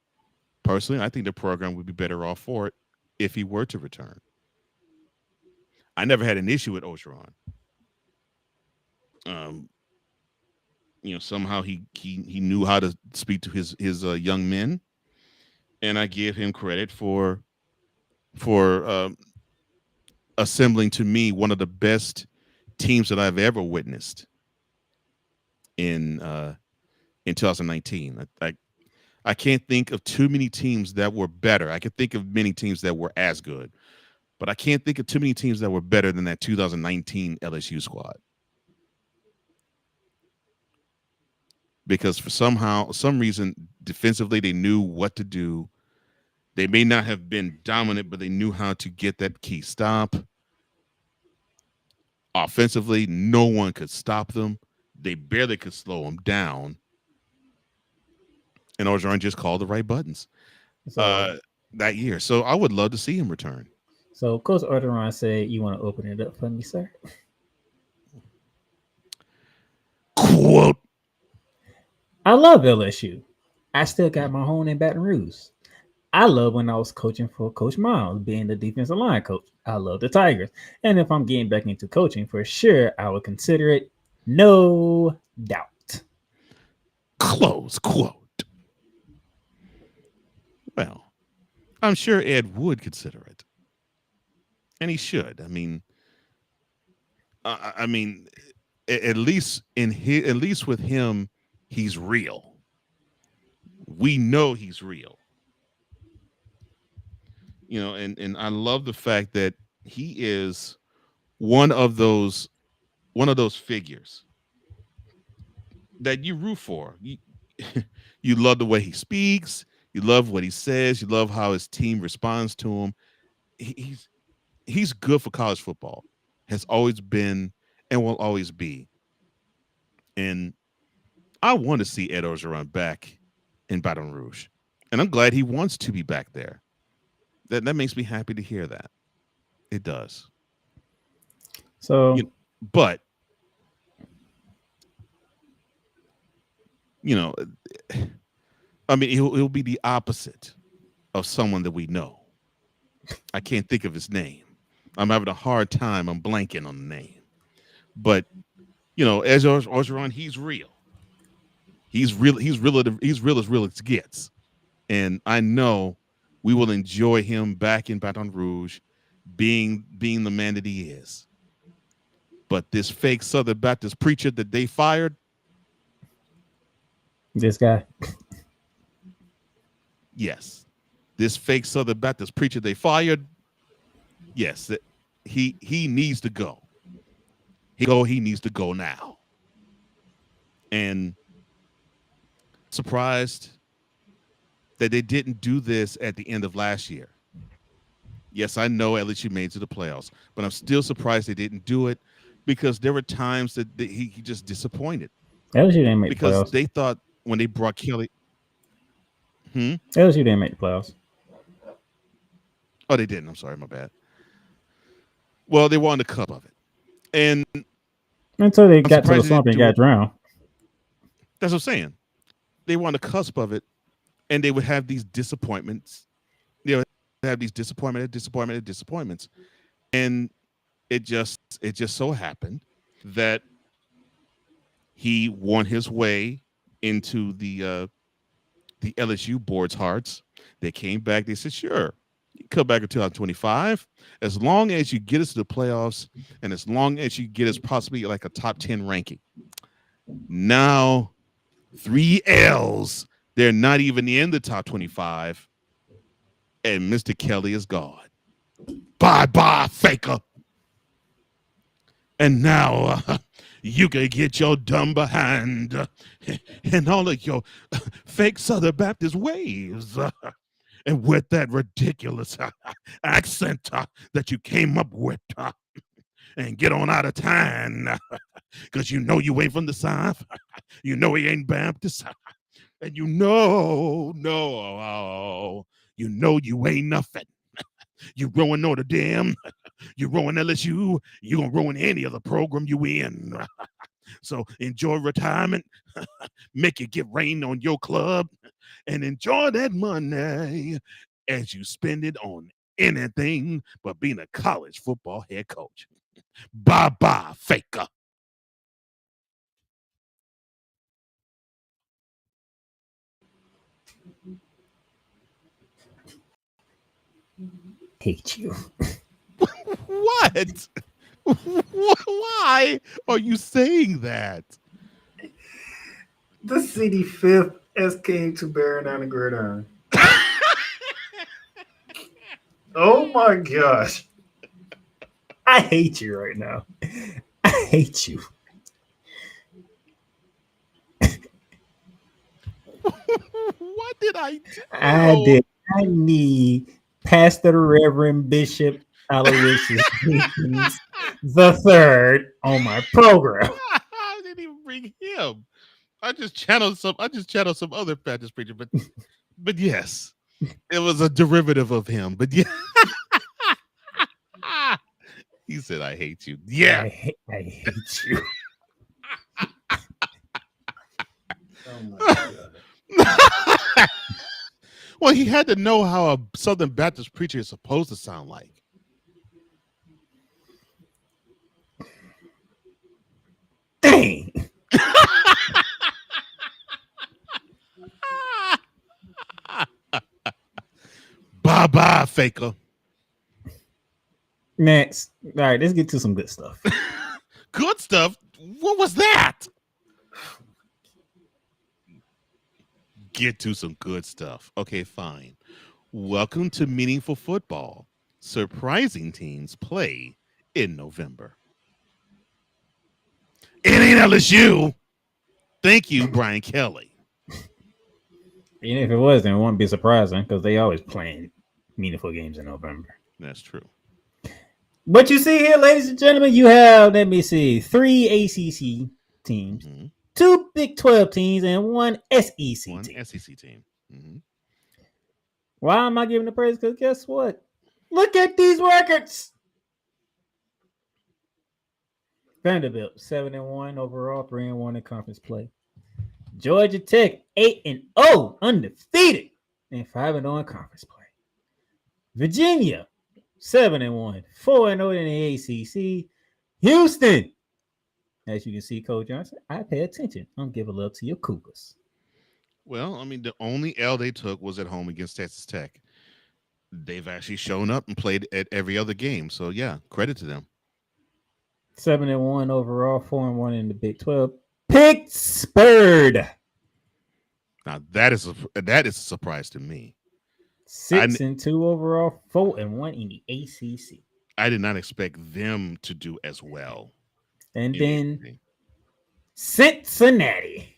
personally, I think the program would be better off for it if he were to return. I never had an issue with Orgeron. Somehow he knew how to speak to his young men, and I give him credit for assembling to me one of the best teams that I've ever witnessed in 2019. I can't think of too many teams that were better. I can think of many teams that were as good, but I can't think of too many teams that were better than that 2019 LSU squad. Because for some reason, defensively, they knew what to do. They may not have been dominant, but they knew how to get that key stop. Offensively, no one could stop them. They barely could slow them down. And Orgeron just called the right buttons that year. So I would love to see him return. So Coach Orgeron said, you want to open it up for me, sir? Quote. I love LSU. I still got my home in Baton Rouge. I love when I was coaching for Coach Miles, being the defensive line coach. I love the Tigers. And if I'm getting back into coaching, for sure, I would consider it. No doubt. Close quote. Well, I'm sure Ed would consider it. And he should. At least with him, he's real. We know he's real. And I love the fact that he is one of those figures that you root for. You love the way he speaks. You love what he says. You love how his team responds to him. He's good for college football. Has always been and will always be. And I want to see Ed Orgeron back in Baton Rouge. And I'm glad he wants to be back there. That makes me happy to hear that. It does. So, but he'll be the opposite of someone that we know. I can't think of his name. I'm having a hard time. I'm blanking on the name. But as Orgeron, he's real. He's real as real as gets. And I know we will enjoy him back in Baton Rouge, being the man that he is. But this fake Southern Baptist preacher that they fired, this guy, yes, this fake Southern Baptist preacher they fired, yes, he needs to go. He needs to go now. And surprised that they didn't do this at the end of last year. Yes, I know LSU made it to the playoffs, but I'm still surprised they didn't do it because there were times that he just disappointed. LSU didn't make the playoffs. Because they thought when they brought Kelly. LSU didn't make the playoffs. Oh, they didn't. I'm sorry, my bad. Well, they won the cup of it. And until they got to the swamp and got drowned. That's what I'm saying. They were on the cusp of it, and they would have these disappointments. They would have these disappointments. And it just so happened that he won his way into the LSU board's hearts. They came back. They said, sure, you come back in 2025. As long as you get us to the playoffs and as long as you get us possibly like a top 10 ranking. Now, 3 L's. They're not even in the top 25. And Mr. Kelly is gone. Bye-bye, faker. And now you can get your dumb behind and all of your fake Southern Baptist ways. And with that ridiculous accent that you came up with, and get on out of town because you know you ain't from the South. You know he ain't Baptist. And you know you ain't nothing. You ruin Notre Dame. You ruin LSU. You gonna ruin any other program you in. So enjoy retirement. Make it get rain on your club, and enjoy that money as you spend it on anything but being a college football head coach. Bye bye, faker. Hate you. What? Why are you saying that? The city fifth as came to bearing down the gridiron. Oh my gosh. I hate you right now. I hate you. What did I do? I need Pastor Reverend Bishop Aloysius Jenkins the third on my program. I didn't even bring him. I just channeled some other Baptist preacher, but yes, it was a derivative of him. But yeah, he said, "I hate you." Yeah, I hate you. Oh my God. Well, he had to know how a Southern Baptist preacher is supposed to sound like. Dang. Bye bye, faker. Next. All right, let's get to some good stuff. Good stuff? What was that? Get to some good stuff. Okay, fine. Welcome to Meaningful Football. Surprising teams play in November. It ain't LSU. Thank you, Brian Kelly. Even if it was, then it wouldn't be surprising because they always playing meaningful games in November. That's true. But you see here, ladies and gentlemen, you have, let me see, 3 ACC teams, 2 Big 12 teams, and 1 SEC team. One SEC team. Mm-hmm. Why am I giving the praise? Because guess what? Look at these records. Vanderbilt, 7-1 overall, 3-1 in conference play. Georgia Tech, 8-0, undefeated, and 5-0 in conference play. Virginia, 7-1, 4-0 in the ACC. Houston, as you can see, Coach Johnson, I pay attention. I'm giving love to your Cougars. Well, I mean, the only L they took was at home against Texas Tech. They've actually shown up and played at every other game. So, yeah, credit to them. 7-1 overall, 4-1 in the Big 12. Pittsburgh. Now, that is a surprise to me. 6-2 overall, 4-1 in the ACC. I did not expect them to do as well. And then Cincinnati.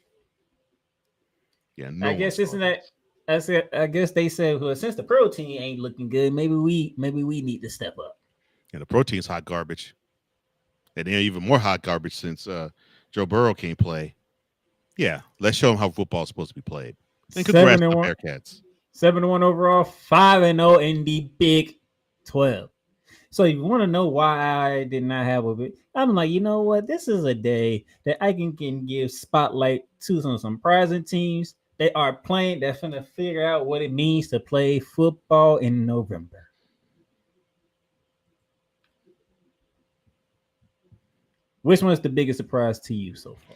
Yeah, I guess isn't that? I guess they said, well, since the pro team ain't looking good, maybe we need to step up. And the pro team's hot garbage, and they're even more hot garbage since Joe Burrow can't play. Yeah, let's show them how football is supposed to be played. And congrats to the Bearcats. 7-1 overall, 5-0 in the Big 12. So you want to know why I did not have a bit? I'm like, you know what? This is a day that I can give spotlight to some surprising teams. They are playing. They're going to figure out what it means to play football in November. Which one is the biggest surprise to you so far?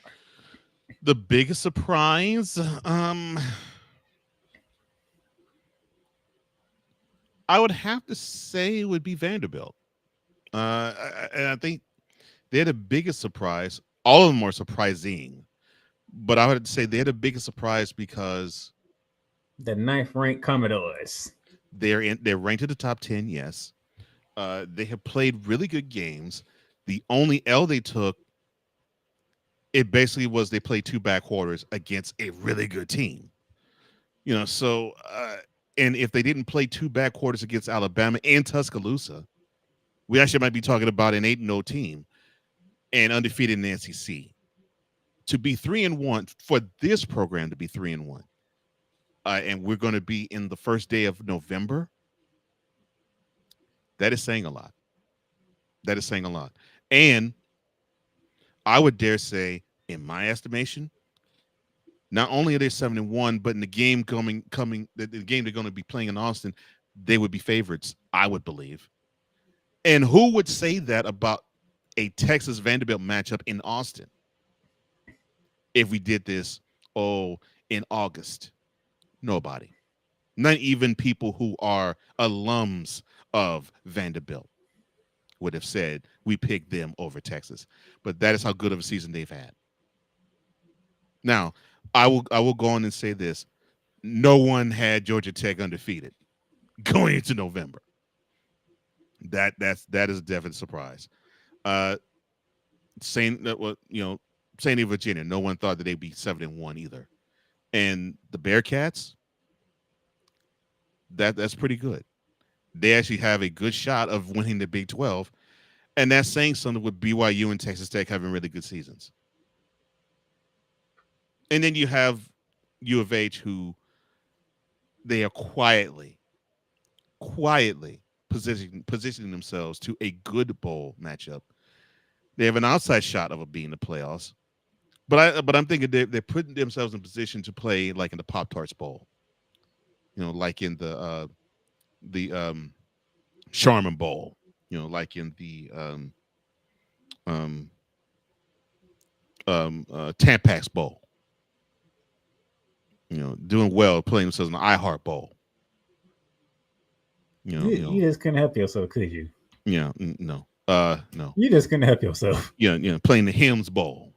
The biggest surprise, I would have to say it would be Vanderbilt. And I think they're the biggest surprise. All of them are surprising. But I would say they're the biggest surprise because the 9th ranked Commodores. They're ranked in the top 10, yes. They have played really good games. The only L they took, it basically was they played 2 back quarters against a really good team. You know, so and if they didn't play 2 back quarters against Alabama and Tuscaloosa, we actually might be talking about an 8-0 team and undefeated in the SEC. To be 3-1 for this program to be 3-1, and we're going to be in the first day of November. That is saying a lot. That is saying a lot. And I would dare say, in my estimation, not only are they 7-1, but in the game the game they're going to be playing in Austin, they would be favorites, I would believe. And who would say that about a Texas Vanderbilt matchup in Austin if we did this in August? Nobody. Not even people who are alums of Vanderbilt would have said we picked them over Texas. But that is how good of a season they've had. Now, I will go on and say this. No one had Georgia Tech undefeated going into November. That is a definite surprise. St. Virginia, no one thought that they'd be 7-1 either. And the Bearcats, that's pretty good. They actually have a good shot of winning the Big 12. And that's saying something with BYU and Texas Tech having really good seasons. And then you have U of H, who they are quietly positioning themselves to a good bowl matchup. They have an outside shot of being in the playoffs. But I'm thinking they're putting themselves in position to play like in the Pop-Tarts Bowl. Like in the Charmin Bowl. Like in the Tampax Bowl. Doing well, playing themselves in the iHeart Bowl. You just couldn't help yourself, could you? Yeah, no. No. You just couldn't help yourself. Yeah, playing the Hymns Bowl.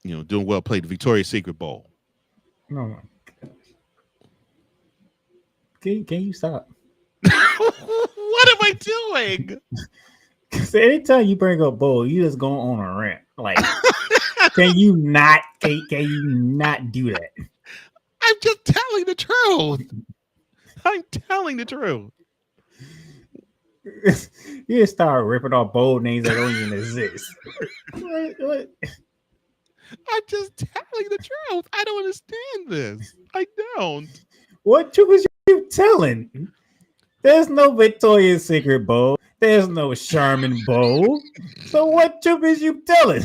Doing well, played the Victoria's Secret Bowl. Oh my gosh. Can you stop? What am I doing? Because anytime you bring up bowl, you just go on a rant. Like, can you not do that? I'm just telling the truth. I'm telling the truth. You just start ripping off bold names that don't even exist. What? I'm just telling the truth. I don't understand this. I don't. What truth is you telling? There's no Victoria's Secret Bowl. There's no Charmin Bowl. So what truth is you telling?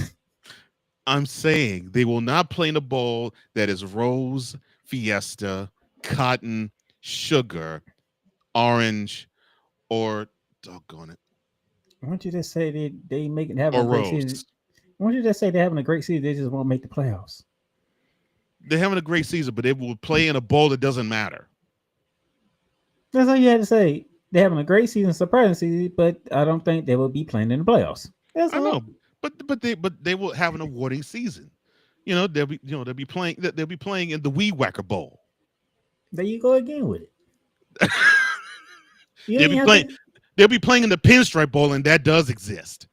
I'm saying they will not play in a bowl that is rose, fiesta, cotton, sugar, orange, or doggone it. Why don't you just say they having a great season? Why don't you just say they're having a great season? They just won't make the playoffs. They're having a great season, but they will play in a bowl that doesn't matter. That's all you had to say. They're having a great season, surprising season, but I don't think they will be playing in the playoffs. That's I all. know, but they will have an awarding season. They'll be playing in the Weed Whacker Bowl. There you go again with it. They'll be playing in the Pinstripe Bowl, and that does exist.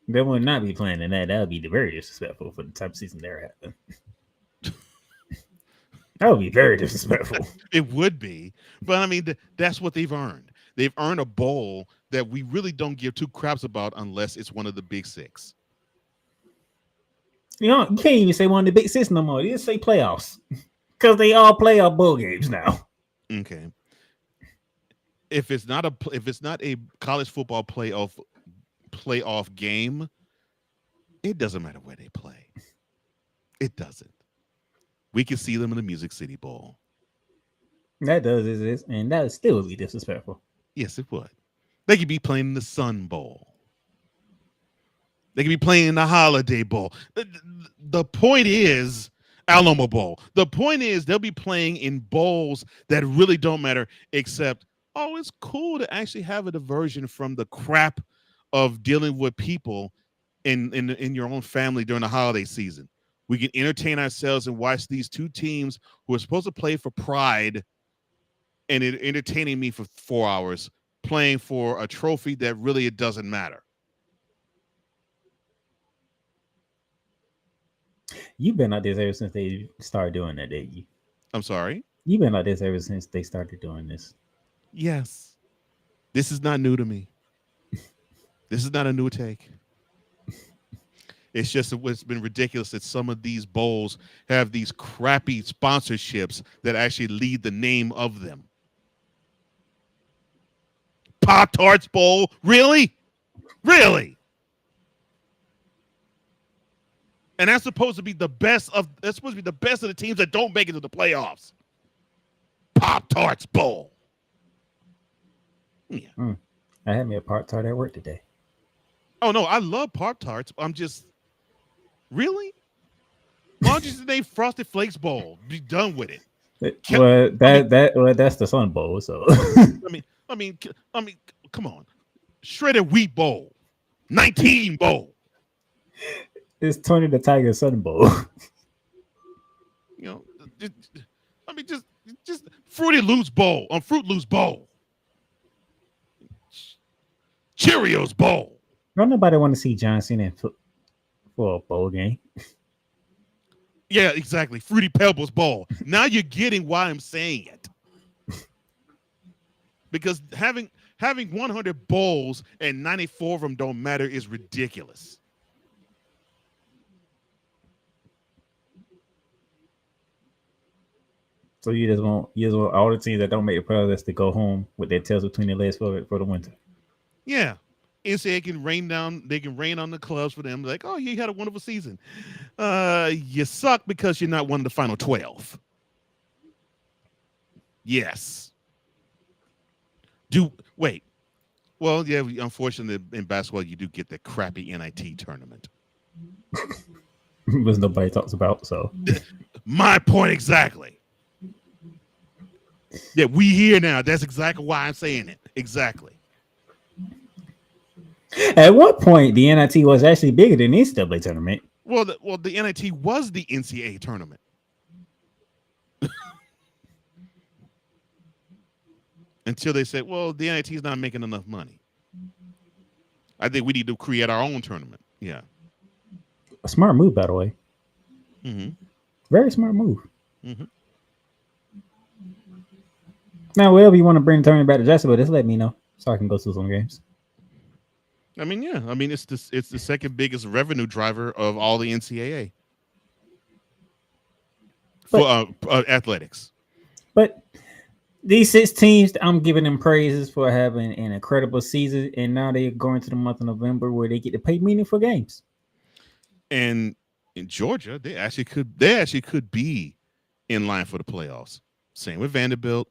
They will not be playing in that. That would be very disrespectful for the type of season they're having. That would be very disrespectful. It would be, but I mean, that's what they've earned. They've earned a bowl that we really don't give two craps about unless it's one of the Big Six. You can't even say one of the Big Six no more. You just say playoffs because they all playoff bowl games now. Okay. If it's not a college football playoff game, it doesn't matter where they play. It doesn't. We can see them in the Music City Bowl. That does exist, and that would still be disrespectful. Yes, it would. They could be playing in the Sun Bowl. They could be playing in the Holiday Bowl. The point is Alamo Bowl. The point is they'll be playing in bowls that really don't matter, except, it's cool to actually have a diversion from the crap of dealing with people in your own family during the holiday season. We can entertain ourselves and watch these two teams who are supposed to play for pride and entertaining me for 4 hours playing for a trophy that really it doesn't matter. You've been out there ever since they started doing that, didn't you? I'm sorry? You've been like this ever since they started doing this. Yes. This is not new to me. This is not a new take. It's just it's been ridiculous that some of these bowls have these crappy sponsorships that actually lead the name of them. Pop-Tarts Bowl? Really? Really? And that's supposed to be the best of the teams that don't make it to the playoffs. Pop-Tarts Bowl. Yeah. I had me a Pop-Tart at work today. Oh no, I love Pop-Tarts. I'm just really? Why don't you just name Frosted Flakes Bowl? Be done with it. That's the Sun Bowl. So I mean, come on. Shredded Wheat Bowl. 19 Bowl. It's Tony the Tiger Sun Bowl. You know, just Fruity Loops Bowl on Fruit Loops Bowl. Cheerios Bowl. Don't nobody want to see John Cena for a bowl game. Yeah, exactly. Fruity Pebbles Bowl. Now you're getting why I'm saying it. Because having 100 bowls and 94 of them don't matter is ridiculous. So you just want all the teams that don't make the playoffs to go home with their tails between their legs for the winter. Yeah. NCAA can rain on the clubs for them. Like, oh, you had a wonderful season. You suck because you're not one of the final 12. Yes. Wait. Well, yeah, unfortunately in basketball you do get the crappy NIT tournament. Which nobody talks about, so. My point exactly. Yeah, we here now. That's exactly why I'm saying it. Exactly. At what point the NIT was actually bigger than the NCAA tournament? Well, the NIT was the NCAA tournament. Until they said, well, the NIT is not making enough money. I think we need to create our own tournament. Yeah. A smart move, by the way. Mm-hmm. Very smart move. Mm-hmm. Now, wherever you want to bring the tournament back to Jacksonville, just let me know so I can go to some games. I mean, yeah. I mean, it's the second biggest revenue driver of all the NCAA for athletics. But these 6 teams, I'm giving them praises for having an incredible season, and now they're going to the month of November where they get to play meaningful games. And in Georgia, they actually could be in line for the playoffs. Same with Vanderbilt,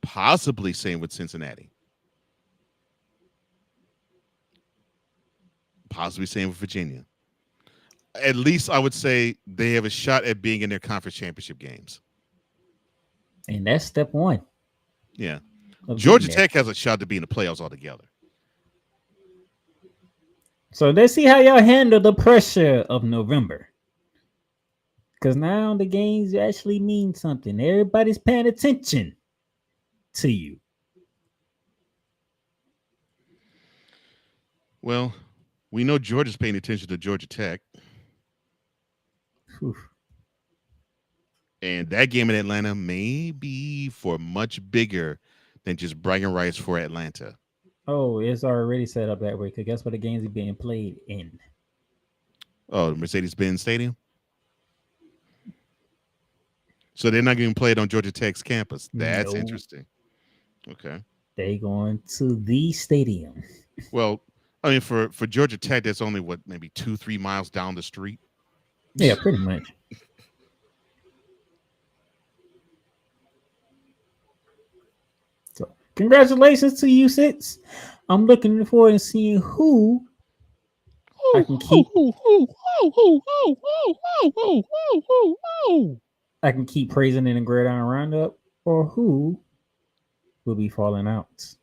possibly same with Cincinnati. Possibly same with Virginia. At least I would say they have a shot at being in their conference championship games. And that's step 1. Yeah. Georgia Tech has a shot to be in the playoffs altogether. So let's see how y'all handle the pressure of November. Because now the games actually mean something. Everybody's paying attention to you. Well, we know Georgia's paying attention to Georgia Tech. Whew. And that game in Atlanta may be for much bigger than just bragging rights for Atlanta. Oh, it's already set up that way. Because guess what the games are being played in? Oh, the Mercedes-Benz Stadium? So they're not getting played on Georgia Tech's campus. That's interesting. Okay. They going to the stadium. Well, I mean, for Georgia Tech, that's only maybe 2-3 miles down the street. Yeah, pretty much. So, congratulations to you 6. I'm looking forward to seeing who I can keep. I can keep praising in the Gridiron Roundup, or who will be falling out.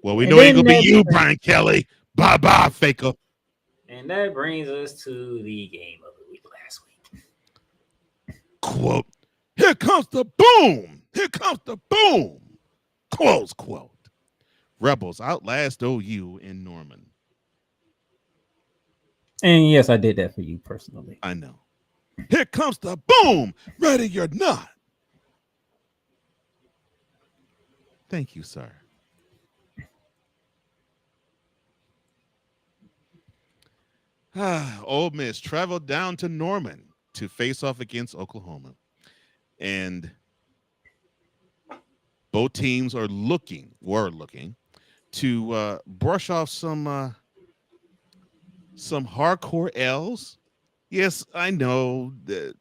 Well, we know it ain't gonna be you, Brian Kelly. Bye, faker. And that brings us to the game of the week last week. Quote, here comes the boom. Here comes the boom. Close quote. Rebels outlast OU in Norman. And yes, I did that for you personally. I know. Here comes the boom. Ready or not. Thank you, sir. Ole Miss traveled down to Norman to face off against Oklahoma. And both teams were looking to brush off some hardcore L's. Yes, I know that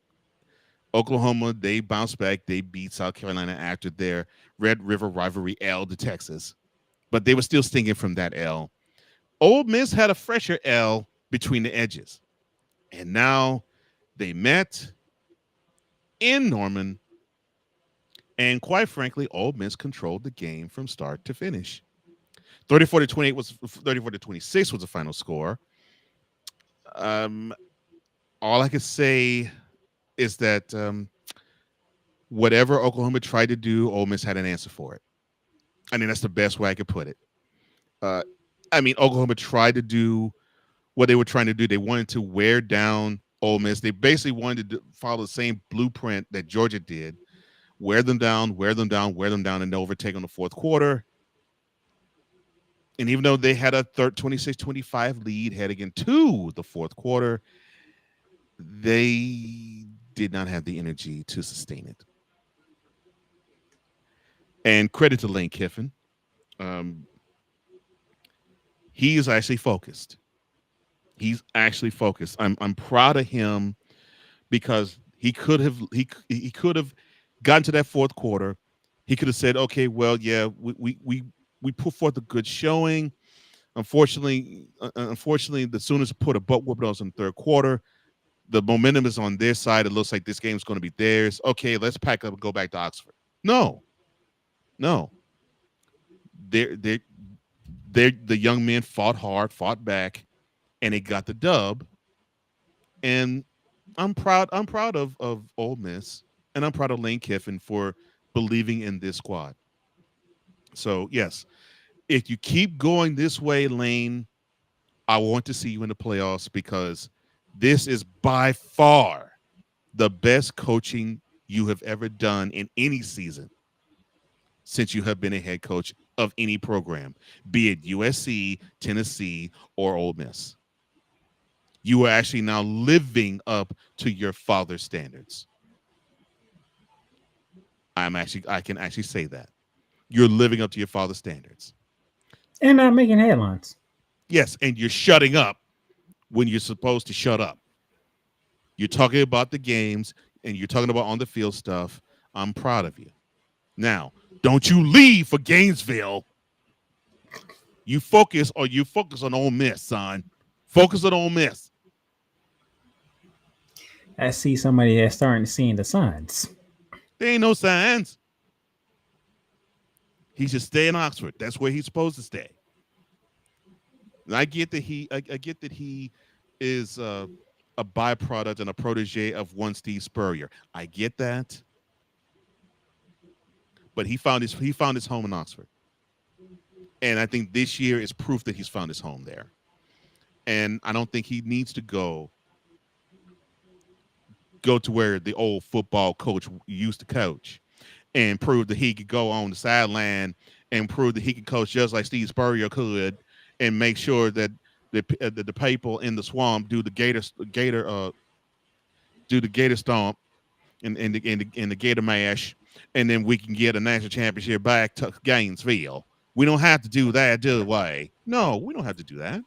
Oklahoma, they bounced back. They beat South Carolina after their Red River rivalry L to Texas. But they were still stinging from that L. Ole Miss had a fresher L between the edges. And now they met in Norman. And quite frankly, Ole Miss controlled the game from start to finish. 34-26 was the final score. All I could say is that whatever Oklahoma tried to do, Ole Miss had an answer for it. I mean, that's the best way I could put it. Oklahoma tried to do what they were trying to do. They wanted to wear down Ole Miss. They basically wanted to follow the same blueprint that Georgia did. Wear them down, and overtake on the fourth quarter. And even though they had a 26-25 lead heading into the fourth quarter, they did not have the energy to sustain it. And credit to Lane Kiffin. He is actually focused. He's actually focused. I'm proud of him because he could have gotten to that fourth quarter. He could have said, okay, well, yeah, we put forth a good showing. Unfortunately, the Sooners put a butt whooping on us in the third quarter. The momentum is on their side. It looks like this game is going to be theirs. Okay, let's pack up and go back to Oxford. No. The young men fought hard, fought back, and they got the dub. And I'm proud of Ole Miss, and I'm proud of Lane Kiffin for believing in this squad. So, yes, if you keep going this way, Lane, I want to see you in the playoffs because this is by far the best coaching you have ever done in any season since you have been a head coach of any program, be it USC, Tennessee, or Ole Miss. You are actually now living up to your father's standards. I can actually say that. You're living up to your father's standards. And not making headlines. Yes, and you're shutting up when you're supposed to shut up. You're talking about the games, and you're talking about on-the-field stuff. I'm proud of you. Now, don't you leave for Gainesville. You focus on Ole Miss, son. Focus on Ole Miss. I see somebody that's starting to see the signs. There ain't no signs. He should stay in Oxford. That's where he's supposed to stay. And I get that he is a byproduct and a protege of one Steve Spurrier. I get that. But he found his home in Oxford. And I think this year is proof that he's found his home there. And I don't think he needs to go to where the old football coach used to coach and prove that he could go on the sideline and prove that he could coach just like Steve Spurrier could and make sure that the people in the swamp do the gator stomp and the gator mash, and then we can get a national championship back to Gainesville. We don't have to do that, do we? No, we don't have to do that.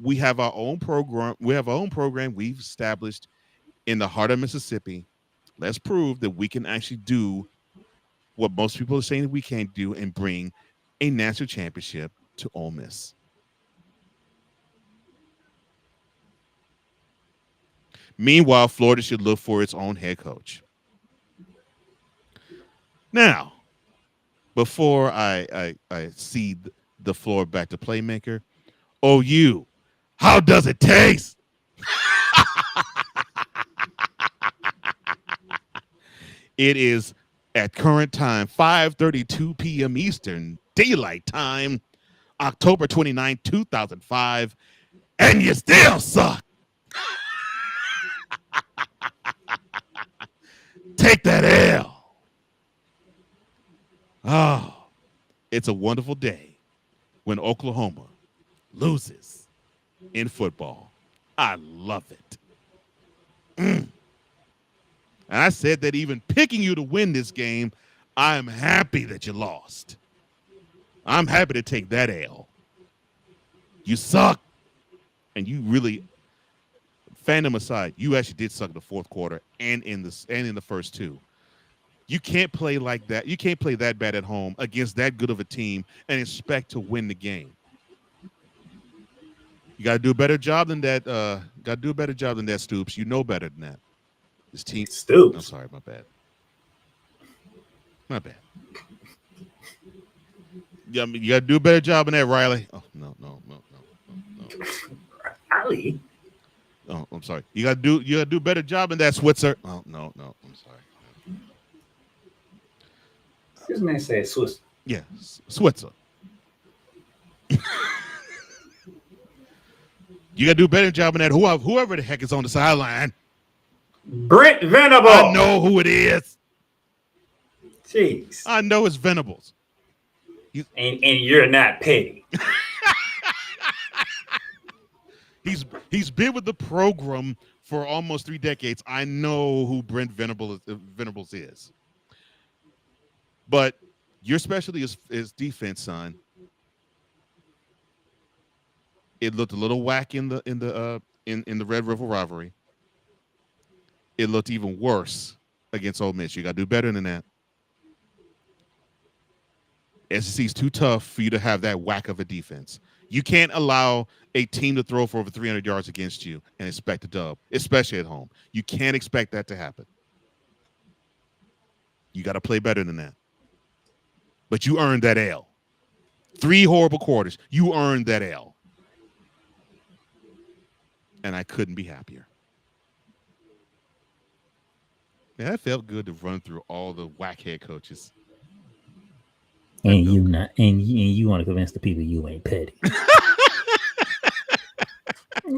We have our own program. We've established in the heart of Mississippi. Let's prove that we can actually do what most people are saying that we can't do and bring a national championship to Ole Miss. Meanwhile, Florida should look for its own head coach. Now, before I cede the floor back to Playmaker, OU, how does it taste? It is at current time, 5:32 p.m. Eastern Daylight Time, October 29, 2005, and you still suck. Take that L. Oh, it's a wonderful day when Oklahoma loses in football. I love it. And I said that even picking you to win this game, I'm happy that you lost. I'm happy to take that L. You suck. And you really, fandom aside, you actually did suck in the fourth quarter and in the first two. You can't play like that. You can't play that bad at home against that good of a team and expect to win the game. You got to do a better job than that. Stoops. You know better than that. This team. Stoops. I'm sorry, my bad. My bad. Yeah, I mean, you got to do a better job than that, Riley. Oh no. Riley. Oh, I'm sorry. You got to do a better job than that, Switzer. Oh no. I'm sorry. This man said Swiss. Yeah, Switzer. You got to do a better job than that. Whoever the heck is on the sideline. Brent Venable. I know who it is. Jeez. I know it's Venables. And you're not petty. He's been with the program for almost 3 decades. I know who Brent Venables is. But your specialty is defense, son. It looked a little whack in the Red River Rivalry. It looked even worse against Ole Miss. You got to do better than that. SEC is too tough for you to have that whack of a defense. You can't allow a team to throw for over 300 yards against you and expect a dub, especially at home. You can't expect that to happen. You got to play better than that. But you earned that L. 3 horrible quarters. You earned that L. And I couldn't be happier. Yeah, it felt good to run through all the whack head coaches. And you want to convince the people you ain't petty. I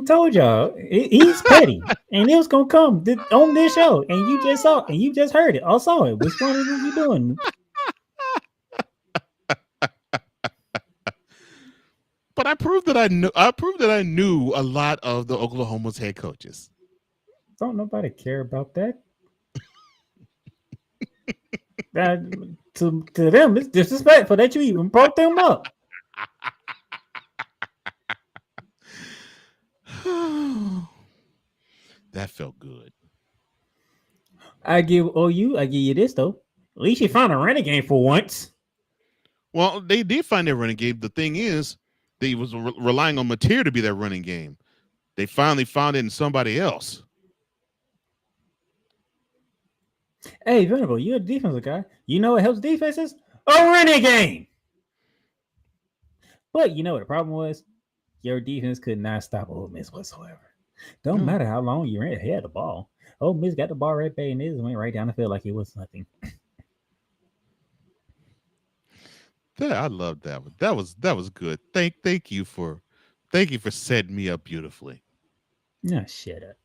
told y'all he's petty, and it was gonna come on this show, and you just saw, and you just heard it. I saw it. Which one are you doing? But I proved that I knew a lot of the Oklahoma's head coaches. Don't nobody care about that. To them, it's disrespectful that you even brought them up. That felt good. I give you this though. At least you found a running game for once. Well, they did find their running game. The thing is, they was relying on Mateer to be their running game. They finally found it in somebody else. Hey, Venable, you're a defensive guy. You know what helps defenses? A running game. But you know what the problem was? Your defense could not stop Ole Miss whatsoever. Don't matter how long you had the ball. Ole Miss got the ball right back and it went right down the field like it was nothing. I love that one. That was good. Thank you for setting me up beautifully. No, shut up.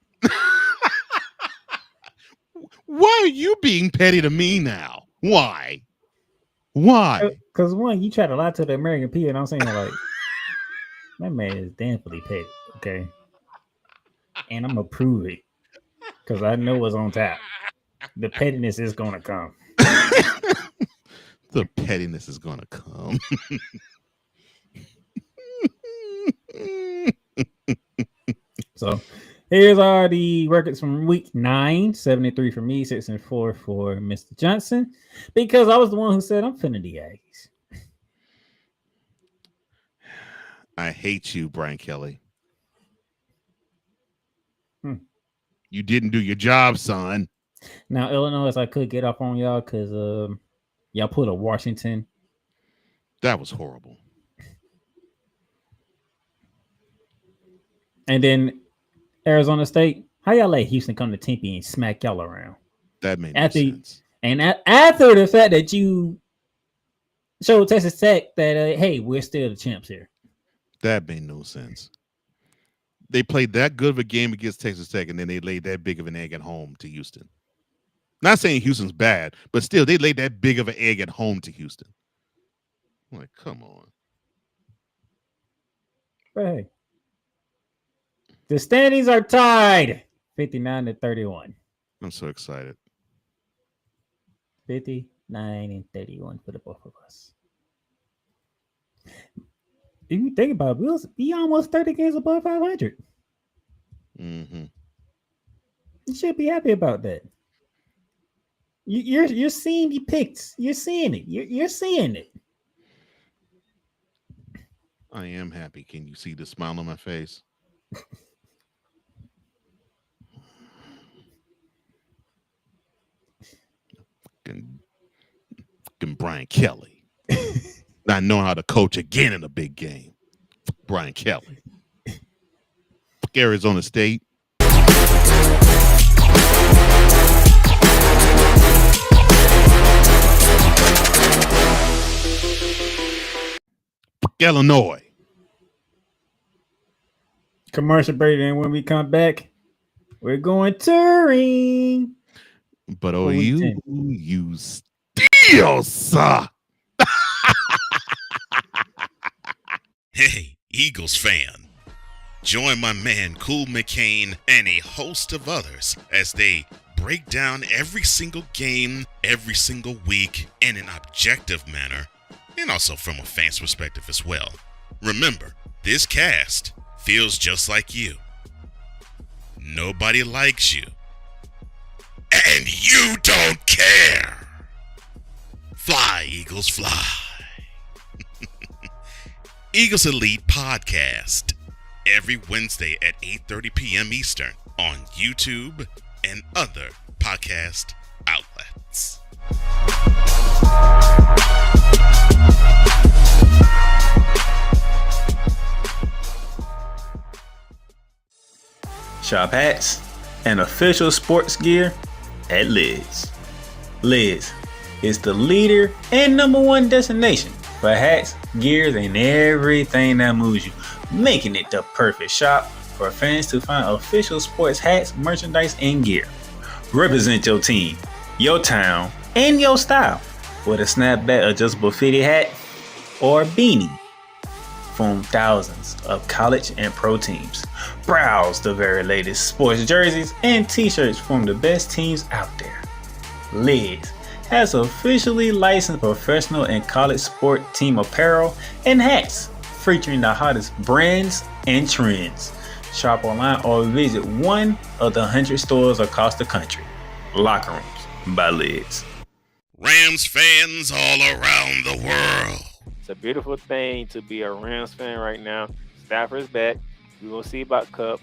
Why are you being petty to me now? Why? Because one, you try to lie to the American people, and I'm saying like that man is definitely petty, okay? And I'm gonna prove it because I know what's on tap. The pettiness is gonna come. The pettiness is gonna come. So here's all the records from week 9. 73 for me, 6-4 for Mr. Johnson. Because I was the one who said I'm finna the Aggies. I hate you, Brian Kelly. You didn't do your job, son. Now, Illinois, I could get up on y'all because y'all put a Washington. That was horrible. And then Arizona State, how y'all let Houston come to Tempe and smack y'all around? That made no sense. And after the fact that you showed Texas Tech that, hey, we're still the champs here. That made no sense. They played that good of a game against Texas Tech, and then they laid that big of an egg at home to Houston. Not saying Houston's bad, but still, they laid that big of an egg at home to Houston. I'm like, come on. But hey, the standings are tied 59-31. I'm so excited. 59-31 for the both of us. If you think about it, we'll be almost 30 games above 500. Mm-hmm. You should be happy about that. You're seeing the picks. You're seeing it. You're seeing it. I am happy. Can you see the smile on my face? Fucking Brian Kelly. Not knowing how to coach again in a big game. Brian Kelly. Arizona State. Illinois. Commercial break, and when we come back, we're going touring. But you still suck. Hey, Eagles fan. Join my man Cool McCain and a host of others as they break down every single game, every single week in an objective manner, and also from a fan's perspective as well. Remember, this cast feels just like you. Nobody likes you. And you don't care. Fly, Eagles, fly. Eagles Elite Podcast. Every Wednesday at 8:30 p.m. Eastern on YouTube and other podcast outlets. Shop hats and official sports gear at Lids. Lids is the leader and #1 destination for hats, gears, and everything that moves you, making it the perfect shop for fans to find official sports hats, merchandise, and gear. Represent your team, your town, and your style with a snapback adjustable fitted hat or beanie from thousands of college and pro teams. Browse the very latest sports jerseys and t-shirts from the best teams out there. Lids has officially licensed professional and college sport team apparel and hats featuring the hottest brands and trends. Shop online or visit one of the 100 stores across the country. Locker Rooms by Lids. Rams fans all around the world. It's a beautiful thing to be a Rams fan right now. Stafford's back. We're going to see about Cup.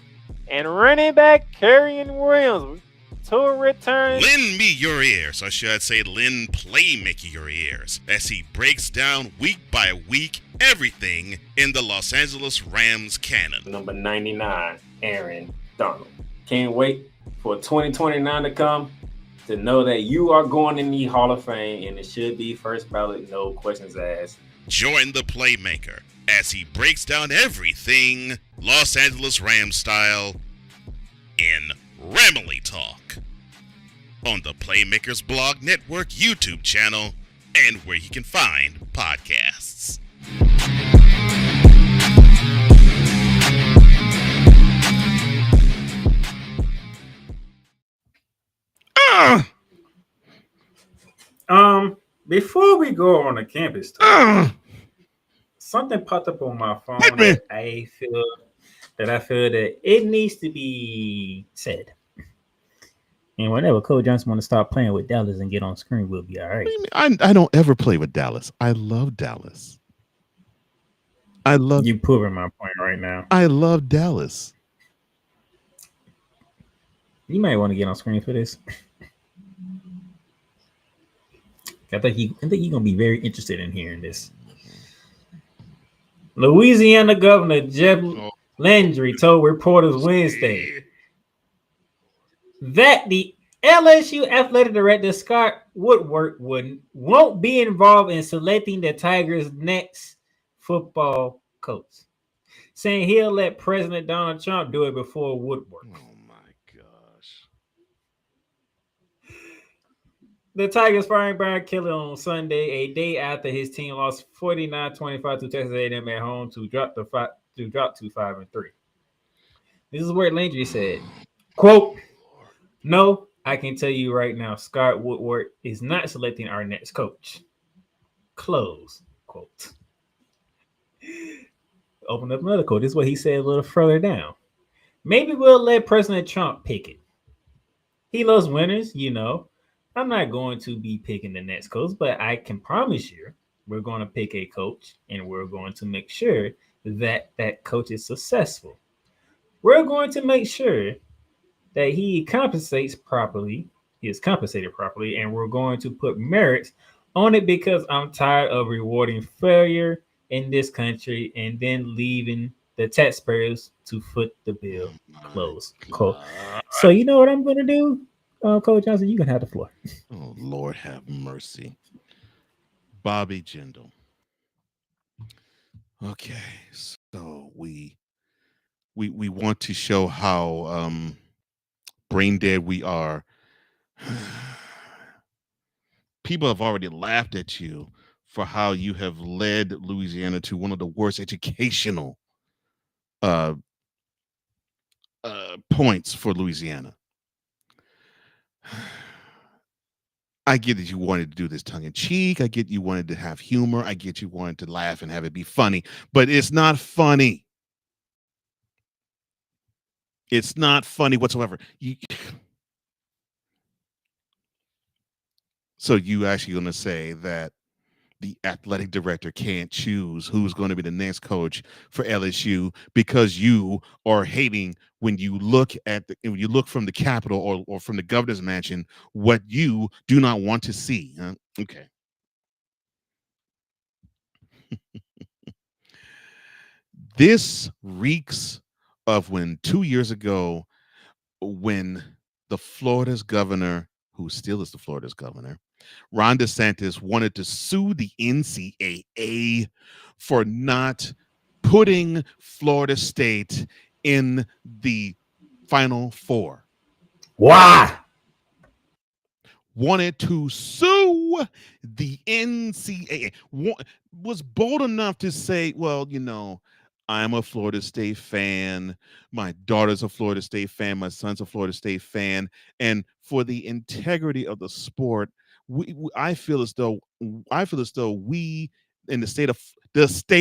And running back Kerryon Williams to return. Lend me your ears, or should I say lend Playmaker your ears, as he breaks down week by week everything in the Los Angeles Rams canon. Number 99, Aaron Donald. Can't wait for 2029 to come to know that you are going in the Hall of Fame, and it should be first ballot, no questions asked. Join the Playmaker as he breaks down everything Los Angeles Rams style in Ramily Talk on the Playmakers Blog Network YouTube channel and where you can find podcasts. Before we go on the campus tour, something popped up on my phone that I feel that it needs to be said. And whenever Cole Johnson want to start playing with Dallas and get on screen, we'll be all right. I don't ever play with Dallas. I love Dallas. You proving my point right now. I love Dallas. You might want to get on screen for this. I think he's gonna be very interested in hearing this. Louisiana Governor Jeb Landry told reporters Wednesday that the LSU athletic director Scott Woodward won't be involved in selecting the Tigers' next football coach, saying he'll let President Donald Trump do it before Woodward. Oh my gosh. The Tigers firing Brian Kelly on Sunday, a day after his team lost 49-25 to Texas A&M at home to drop to 5-3. This is where Landry said, "Quote, no, I can tell you right now, Scott Woodward is not selecting our next coach." Close quote. Open up another quote. This is what he said a little further down. "Maybe we'll let President Trump pick it. He loves winners, you know. I'm not going to be picking the next coach, but I can promise you we're going to pick a coach and we're going to make sure that that coach is successful. We're going to make sure that he is compensated properly, and we're going to put merits on it because I'm tired of rewarding failure in this country and then leaving the taxpayers to foot the bill." Close quote. So you know what I'm going to do, Coach Johnson? You can have the floor. Oh, Lord have mercy. Bobby Jindal. Okay, so we want to show how brain dead we are. People have already laughed at you for how you have led Louisiana to one of the worst educational points for Louisiana. I get that you wanted to do this tongue in cheek. I get you wanted to have humor. I get you wanted to laugh and have it be funny, but it's not funny. It's not funny whatsoever. So you actually going to say that the athletic director can't choose who's going to be the next coach for LSU because you are hating when you look from the Capitol or from the governor's mansion what you do not want to see. Huh? Okay. This reeks of when 2 years ago, when the Florida's governor, who still is the Florida's governor, Ron DeSantis, wanted to sue the NCAA for not putting Florida State in the Final Four. Why? Wanted to sue the NCAA. Was bold enough to say, well, you know, I'm a Florida State fan. My daughter's a Florida State fan. My son's a Florida State fan. And for the integrity of the sport, I feel as though we in the state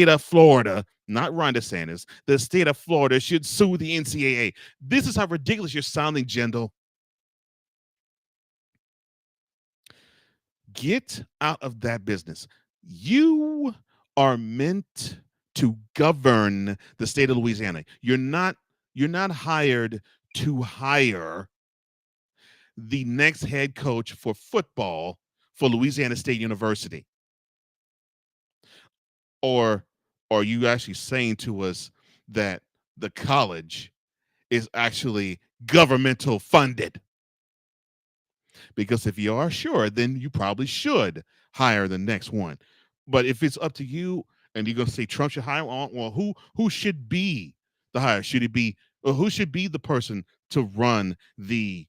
of Florida, not Ron DeSantis, the state of Florida should sue the NCAA. This is how ridiculous you're sounding, Jindal. Get out of that business. You are meant to govern the state of Louisiana. You're not hired to hire the next head coach for football for Louisiana State University. Or are you actually saying to us that the college is actually governmental funded? Because if you are sure, then you probably should hire the next one. But if it's up to you and you're going to say Trump should hire, well, who should be the hire? Should it be, or who should be the person to run the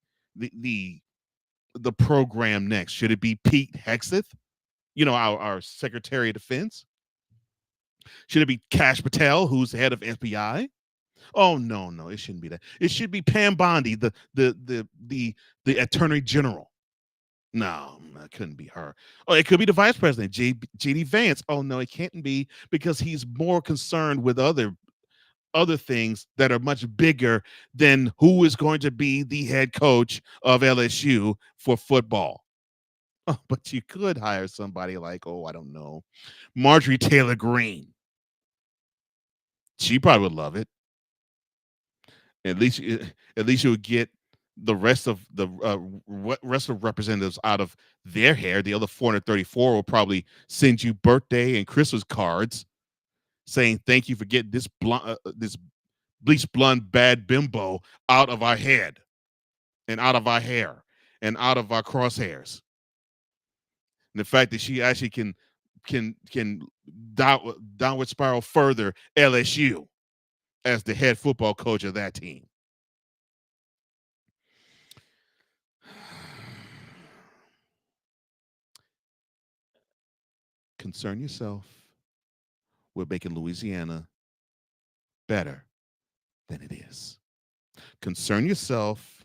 program next? Should it be Pete Hegseth, you know, our Secretary of Defense? Should it be Kash Patel, who's the head of FBI? Oh no, it shouldn't be that. It should be Pam Bondi, the Attorney General. No, that couldn't be her. Oh, it could be the Vice President, J.D. Vance. Oh no, it can't be, because he's more concerned with other things that are much bigger than who is going to be the head coach of LSU for football. Oh, but you could hire somebody like, I don't know, Marjorie Taylor Greene. She probably would love it. At least you'll get the rest of representatives out of their hair. The other 434 will probably send you birthday and Christmas cards saying thank you for getting this bleach blonde bad bimbo out of our head and out of our hair and out of our crosshairs. And the fact that she actually can downward spiral further LSU as the head football coach of that team. concern yourself with making Louisiana better than it is. Concern yourself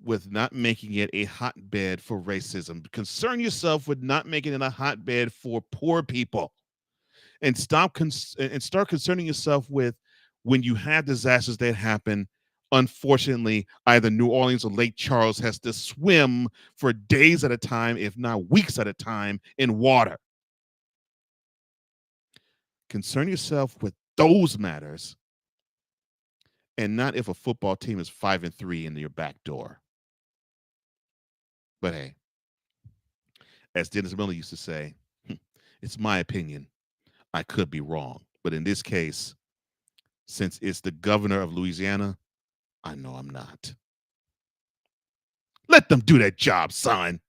with not making it a hotbed for racism. Concern yourself with not making it a hotbed for poor people. And start concerning yourself with when you have disasters that happen. Unfortunately, either New Orleans or Lake Charles has to swim for days at a time, if not weeks at a time, in water. Concern yourself with those matters, and not if a football team is 5-3 in your back door. But hey, as Dennis Miller used to say, it's my opinion. I could be wrong. But in this case, since it's the governor of Louisiana, I know I'm not. Let them do that job, son.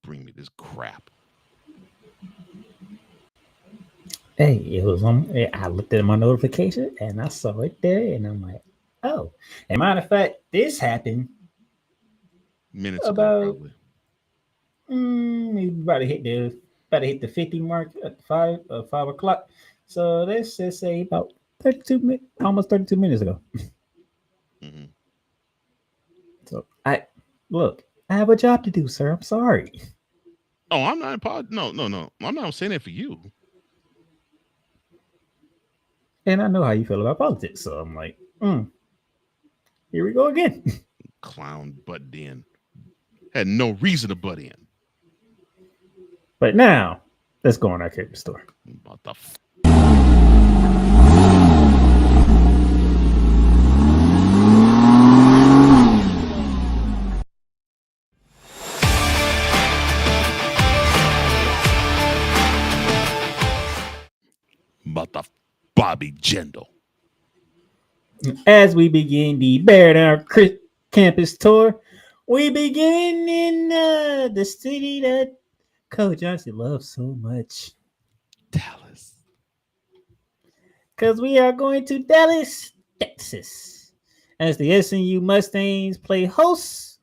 Bring me this crap. Hey, it was on. I looked at my notification and I saw it there, and I'm like, oh. And matter of fact, this happened Minutes about ago, maybe about to hit the 50 mark at 5 o'clock. So let's just say about 32 minutes, almost 32 minutes ago. Mm-hmm. So I have a job to do, sir. I'm sorry. Oh, I'm not. No. I'm not saying that for you. And I know how you feel about politics, so I'm like, here we go again. Clown butted in. Had no reason to butt in. But now, let's go on our favorite store. About the Bobby Jindal. As we begin the Bear Down campus tour, we begin in the city that Coach Johnson loves so much, Dallas. Because we are going to Dallas, Texas, as the SNU Mustangs play host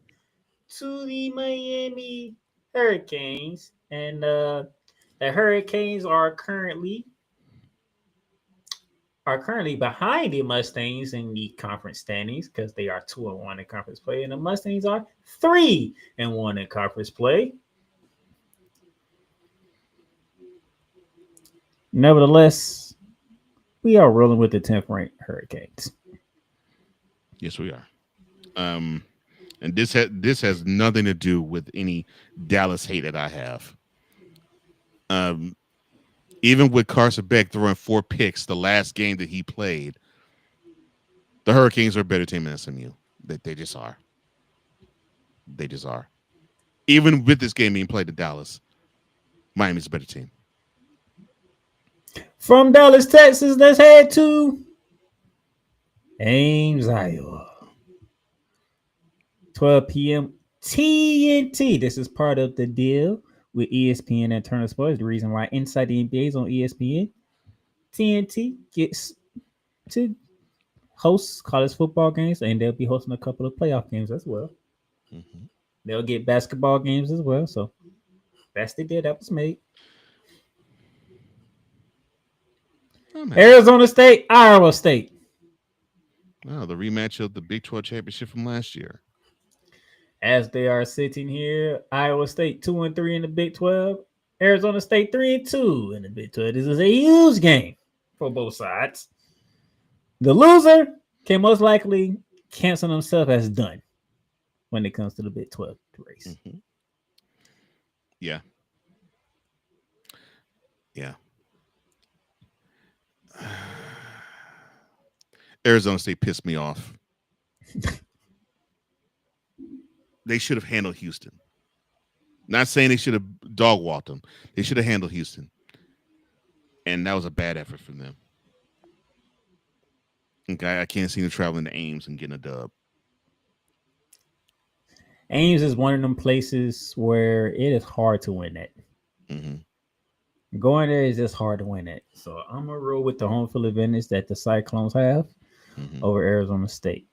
to the Miami Hurricanes. And the Hurricanes are currently behind the Mustangs in the conference standings because they are 2-1 in conference play, and the Mustangs are 3-1 in conference play. Nevertheless, we are rolling with the 10th ranked Hurricanes. Yes, we are. And this has nothing to do with any Dallas hate that I have. Even with Carson Beck throwing 4 picks the last game that he played, the Hurricanes are a better team than SMU. They just are. They just are. Even with this game being played in Dallas, Miami's a better team. From Dallas, Texas, let's head to Ames, Iowa. 12 p.m. TNT. This is part of the deal with ESPN and Turner Sports. The reason why Inside the NBA is on ESPN. TNT gets to host college football games, and they'll be hosting a couple of playoff games as well. Mm-hmm. They'll get basketball games as well. So that's the deal that was made. Arizona State, Iowa State. Oh, the rematch of the Big 12 championship from last year. As they are sitting here, Iowa State 2-3 in the Big 12. Arizona State 3-2 in the Big 12. This is a huge game for both sides. The loser can most likely cancel himself as done when it comes to the Big 12 race. Mm-hmm. Yeah. Yeah. Arizona State pissed me off. They should have handled Houston. Not saying they should have dog walked them. They should have handled Houston. And that was a bad effort from them. Okay, I can't see them traveling to Ames and getting a dub. Ames is one of them places where it is hard to win it. Mm-hmm. Going there is just hard to win it. So I'm going to roll with the home field advantage that the Cyclones have over Arizona State.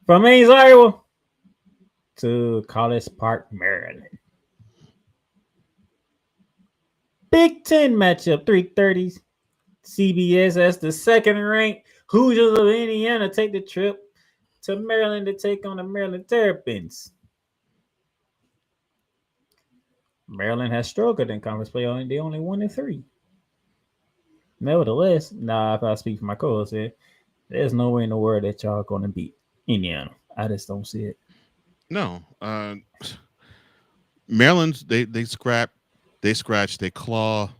From Ames, Iowa, to College Park, Maryland. Big Ten matchup, 3:30. CBS as the second-ranked Hoosiers of Indiana take the trip to Maryland to take on the Maryland Terrapins. Maryland has struggled in conference play. They only 1-3. Nevertheless, if I speak for my co-host here, there's no way in the world that y'all going to beat Indiana. I just don't see it. No. Maryland, they scratch, they claw.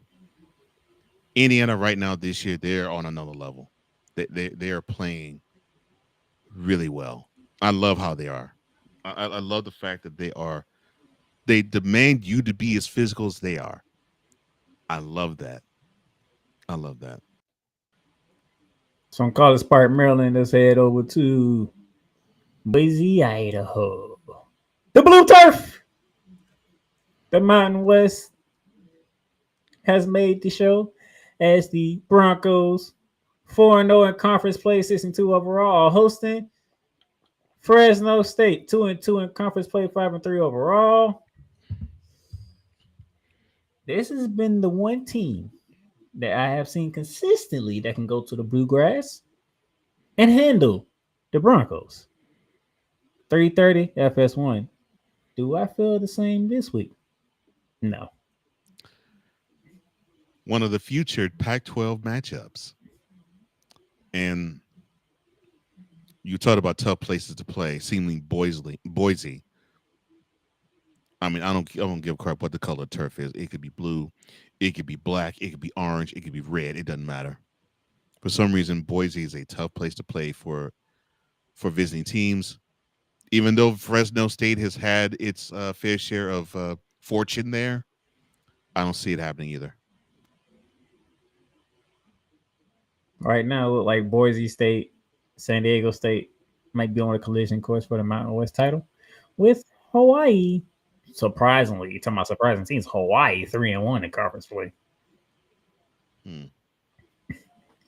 Indiana right now this year, they're on another level. They are playing really well. I love how they are. I love the fact that they demand you to be as physical as they are. I love that. From College Park, Maryland, let's head over to Boise, Idaho. The Blue Turf! The Mountain West has made the show as the Broncos, 4-0 in conference play, 6-2 overall, are hosting Fresno State, 2-2 in conference play, 5-3 overall. This has been the one team that I have seen consistently that can go to the Bluegrass and handle the Broncos. 3:30 FS1. Do I feel the same this week? No. One of the featured Pac-12 matchups. And you talked about tough places to play, seemingly Boise. I mean, I don't give a crap what the color of turf is. It could be blue, it could be black, it could be orange, it could be red. It doesn't matter. For some reason, Boise is a tough place to play for visiting teams. Even though Fresno State has had its fair share of fortune there, I don't see it happening either. Right now, it looks like Boise State, San Diego State might be on a collision course for the Mountain West title with Hawaii. Surprisingly, you're talking about surprising teams. Hawaii 3-1 in conference play.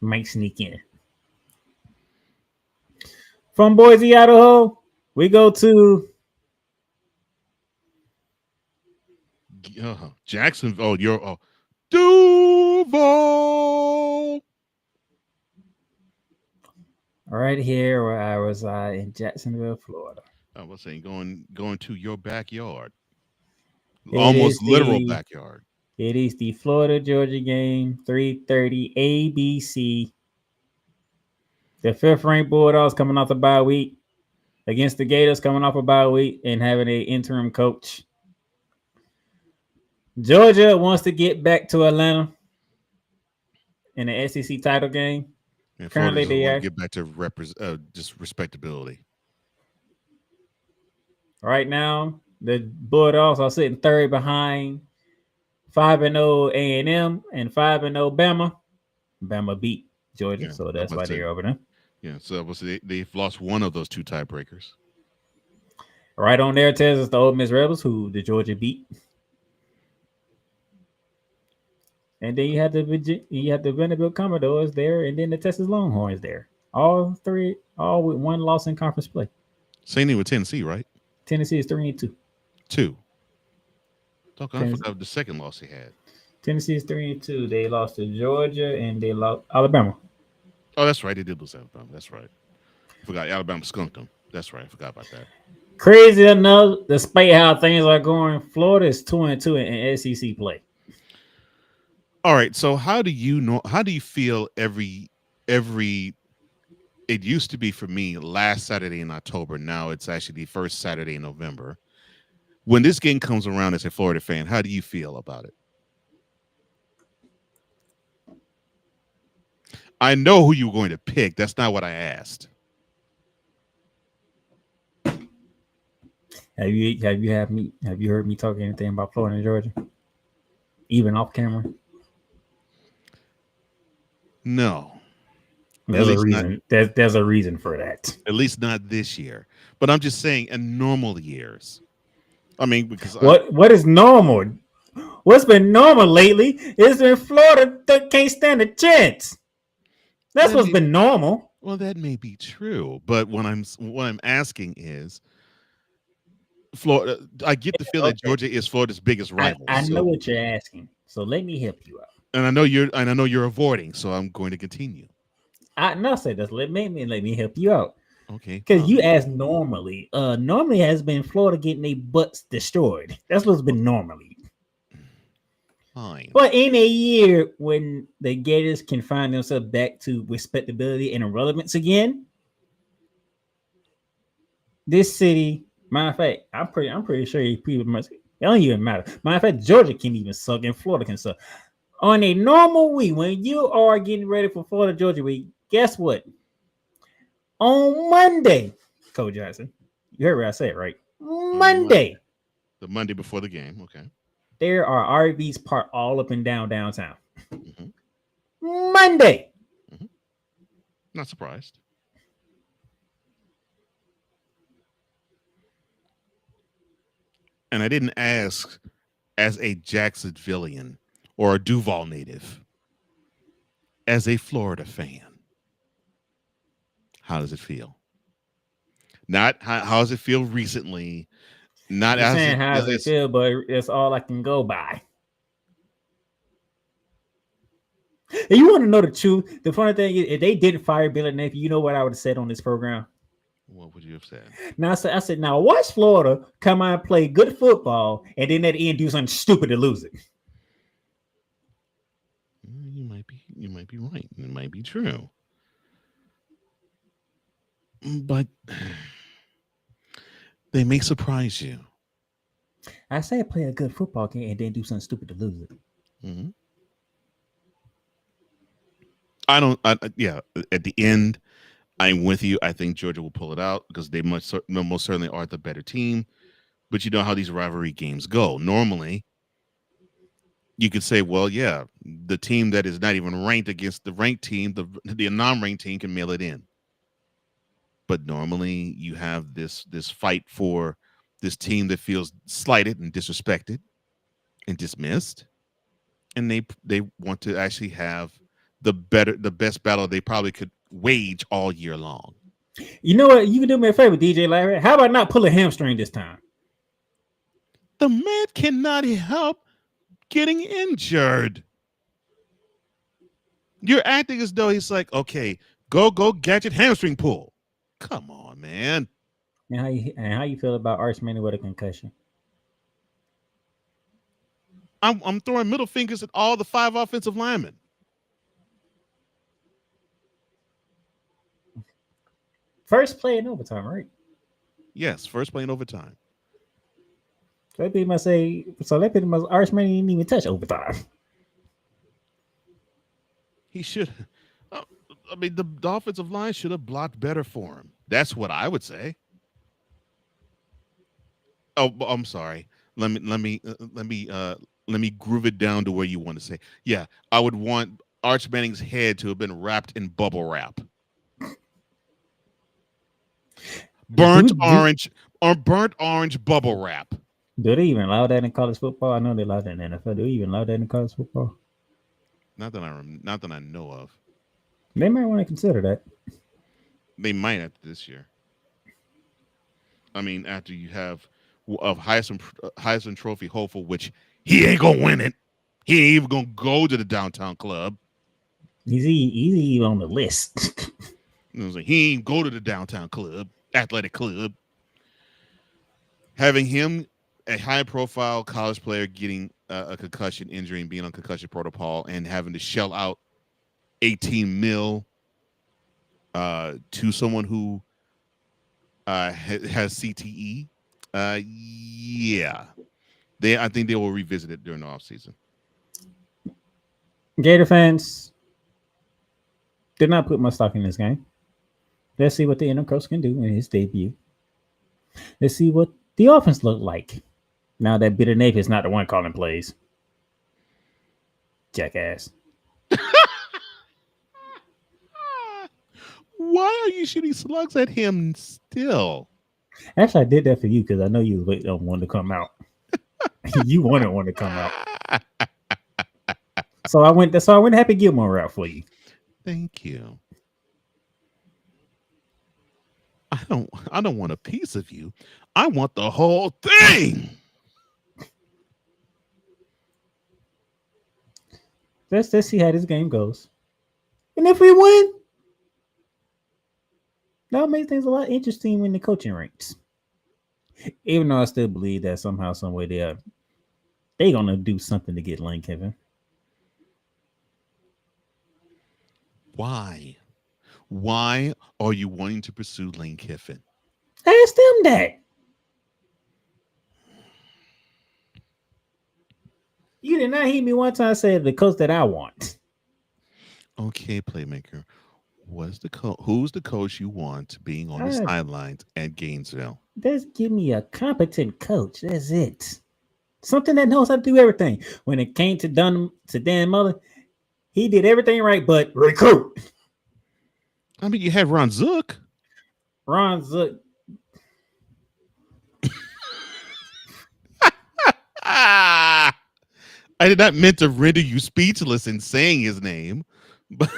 Might sneak in. From Boise, Idaho, we go to Jacksonville. Duval. Right here where I reside in Jacksonville, Florida. I was saying going to your backyard. It Almost literal the backyard. It is the Florida-Georgia game, 3:30 ABC. The fifth-ranked Bulldogs coming off the bye week against the Gators coming off a bye week and having an interim coach. Georgia wants to get back to Atlanta in the SEC title game. And Currently, they want are to get back to just respectability. Right now, the Bulldogs are sitting third behind 5-0 A&M and 5-0 Bama. Bama beat Georgia, so that's why they're over there. Yeah, so they've lost one of those two tiebreakers. Right on there tells us the Ole Miss Rebels, who the Georgia beat. And then you have the Vanderbilt Commodores there, and then the Texas Longhorns there. All with one loss in conference play. Same thing with Tennessee, right? Tennessee is 3-2. I forgot the second loss they had. Tennessee is 3-2. They lost to Georgia and they lost Alabama. Oh, that's right. They did lose Alabama. That's right. I forgot Alabama skunked them. That's right. I forgot about that. Crazy enough, despite how things are going, Florida is 2-2 in SEC play. All right. So how do you feel every it used to be for me last Saturday in October. Now it's actually the first Saturday in November. When this game comes around as a Florida fan, how do you feel about it? I know who you're going to pick. That's not what I asked. Have you heard me talk anything about Florida and Georgia? Even off camera? No. There's a reason. There's a reason for that. At least not this year. But I'm just saying in normal years. I mean, because what is normal? What's been normal lately is in Florida that can't stand a chance. That's what's been normal. Well, that may be true, but what I'm asking is, Florida. I get the feeling that Okay. Georgia is Florida's biggest rival. I know so- what you're asking, so let me help you out. and I know you're avoiding, so I'm going to continue. I no say this. Let me help you out. Okay. Because you asked normally. Normally has been Florida getting their butts destroyed. That's what's been normally. Fine. But in a year when the Gators can find themselves back to respectability and irrelevance again, this city, matter of fact, I'm pretty sure you pretty much it don't even matter. Matter of fact, Georgia can even suck and Florida can suck. On a normal week, when you are getting ready for Florida Georgia week, guess what? On Monday, Coach Johnson, you heard what I said, right? Monday. The Monday before the game. Okay. There are RVs parked all up and down downtown. Monday. Not surprised. And I didn't ask as a Jacksonvillian or a Duval native, as a Florida fan. How does it feel? Not how does it feel recently? Not I'm as saying how does it feel, but it's all I can go by. And you want to know the truth? The funny thing is, if they didn't fire Billy Napier, you know what I would have said on this program? What would you have said? Now I said, now watch Florida come out and play good football, and then at the end do something stupid to lose it. You might be right. It might be true. But they may surprise you. I say play a good football game and then do something stupid to lose it. Mm-hmm. Yeah, at the end, I'm with you. I think Georgia will pull it out because they most certainly are the better team. But you know how these rivalry games go. Normally, you could say, well, yeah, the team that is not even ranked against the ranked team, the non-ranked team can mail it in. But normally you have this fight for this team that feels slighted and disrespected and dismissed. And they want to actually have the best battle they probably could wage all year long. You know what? You can do me a favor, DJ Larry. How about not pull a hamstring this time? The man cannot help getting injured. You're acting as though he's like, okay, go gadget hamstring pull. Come on, man. And how you feel about Arch Manning with a concussion? I'm throwing middle fingers at all the 5 offensive linemen. First play in overtime, right? Yes, first play in overtime. So that pretty much Arch Manning didn't even touch overtime. He should. I mean, the offensive line should have blocked better for him. That's what I would say. Oh, I'm sorry. Let me groove it down to where you want to say. Yeah, I would want Arch Manning's head to have been wrapped in bubble wrap. Burnt orange bubble wrap. Do they even allow that in college football? I know they allow that in the NFL. Do they even allow that in college football? Not that I know of. They might want to consider that. They might after this year. I mean, after you have of Heisman Trophy hopeful, which he ain't gonna win it. He ain't even gonna go to the downtown club. He's even on the list. He ain't go to the downtown club, athletic club. Having him, a high-profile college player, getting a concussion injury and being on concussion protocol, and having to shell out $18 million to someone who has CTE. Yeah, I think they will revisit it during the offseason. Gator fans did not put much stock in this game. Let's see what the interim coach can do in his debut. Let's see what the offense looked like now that Bitter Napier is not the one calling plays. Jackass. Why are you shooting slugs at him still? Actually, I did that for you because I know you waiting on one to come out. You wanted one to come out. So I went Happy Gilmore route for you. Thank you. I don't want a piece of you. I want the whole thing. Let's see how this game goes. And if we win, that'll make things a lot interesting in the coaching ranks. Even though I still believe that somehow, some way they're gonna do something to get Lane Kiffin. Why? Why are you wanting to pursue Lane Kiffin? Ask them that. You did not hear me one time say the coach that I want. Okay, playmaker. Who's the coach you want being on the sidelines at Gainesville? Just give me a competent coach. That's it. Something that knows how to do everything. When it came to Dan Mullen, he did everything right, but recruit. I mean, you had Ron Zook. Ron Zook. I did not mean to render you speechless in saying his name, but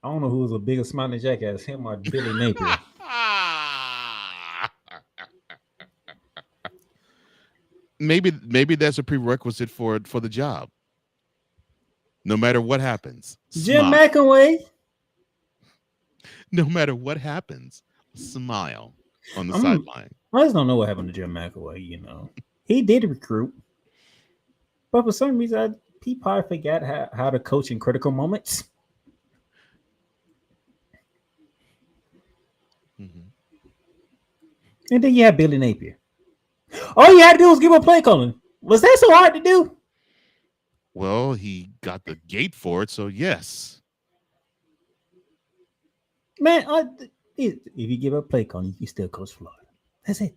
I don't know who was a bigger smiling jackass, him or Billy Napier. maybe that's a prerequisite for the job. No matter what happens, Jim smile. McAway. No matter what happens, smile on the sideline. I just don't know what happened to Jim McAway. You know, he did recruit, but for some reason, he probably forgot how to coach in critical moments. Mm-hmm. And then you have Billy Napier. All you had to do was give a play calling. Was that so hard to do? Well, he got the gate for it, so yes. Man, if you give a play calling, you still coach Florida. That's it.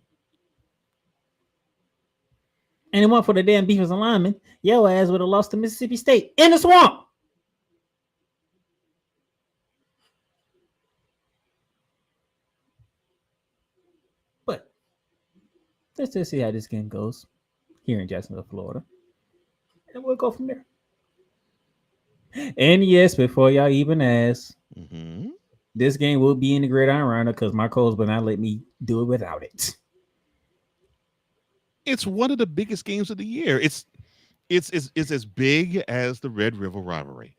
And it went for the damn defensive lineman. Your ass would have lost to Mississippi State in the swamp. But let's just see how this game goes here in Jacksonville, Florida. And we'll go from there. And yes, before y'all even ask, this game will be in the Gridiron Runner because my coach will not let me do it without it. It's one of the biggest games of the year. It's as big as the Red River Rivalry.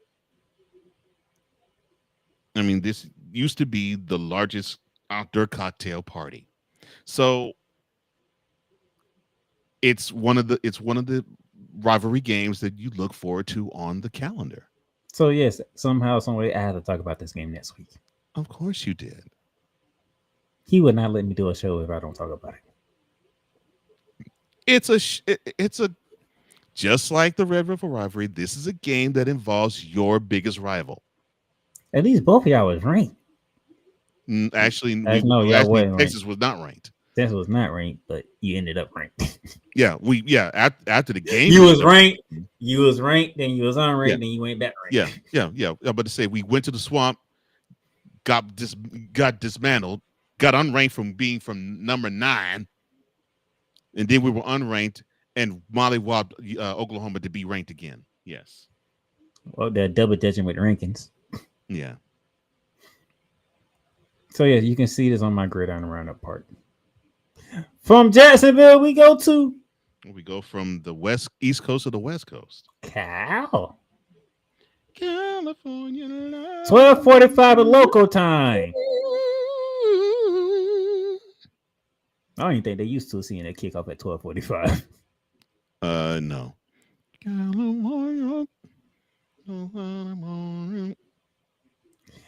I mean, this used to be the largest outdoor cocktail party. So it's one of the rivalry games that you look forward to on the calendar. So yes, somehow, some way, I had to talk about this game next week. Of course you did. He would not let me do a show if I don't talk about it. It's a just like the Red River Rivalry. This is a game that involves your biggest rival. At least both of y'all was ranked. Actually, Texas was not ranked. Texas was not ranked, but you ended up ranked. After the game, you was ranked, then you was unranked, then you went back ranked. Yeah. I'm about to say we went to the swamp, got dismantled, got unranked from number 9, and then we were unranked and mollywopped Oklahoma to be ranked again. Yes. Well, they're double judging with rankings. Yeah. So yeah, you can see this on my Gridiron Roundup part. From Jacksonville, we go from the east coast to the west coast. California. 12:45 at local time. I don't even think they used to seeing that kickoff at 12:45. No.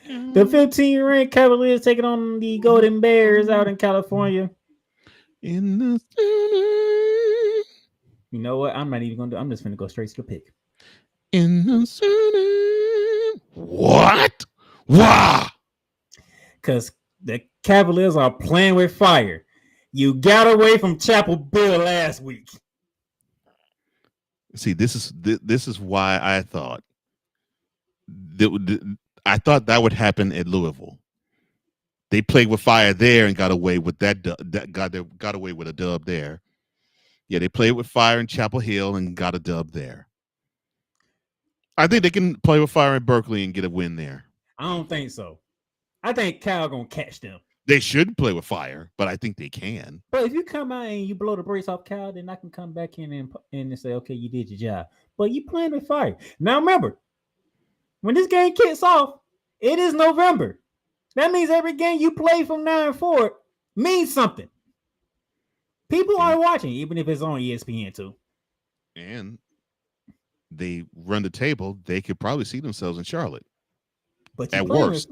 The 15th-ranked Cavaliers taking on the Golden Bears out in California. In the city. You know what? I'm not even going to do. I'm just going to go straight to the pick. In the city. What? Wow. Because the Cavaliers are playing with fire. You got away from Chapel Bill last week. See, this is why I thought that would happen at Louisville. They played with fire there and got away with got away with a dub there. Yeah, they played with fire in Chapel Hill and got a dub there. I think they can play with fire in Berkeley and get a win there. I don't think so. I think Cal gonna catch them. They shouldn't play with fire, but I think they can. But if you come out and you blow the brakes off Cal, then I can come back in and say, okay, you did your job. But you playing with fire. Now remember, when this game kicks off, it is November. That means every game you play from now and forward means something. People are watching, even if it's on ESPN too. And they run the table, they could probably see themselves in Charlotte. But at worst.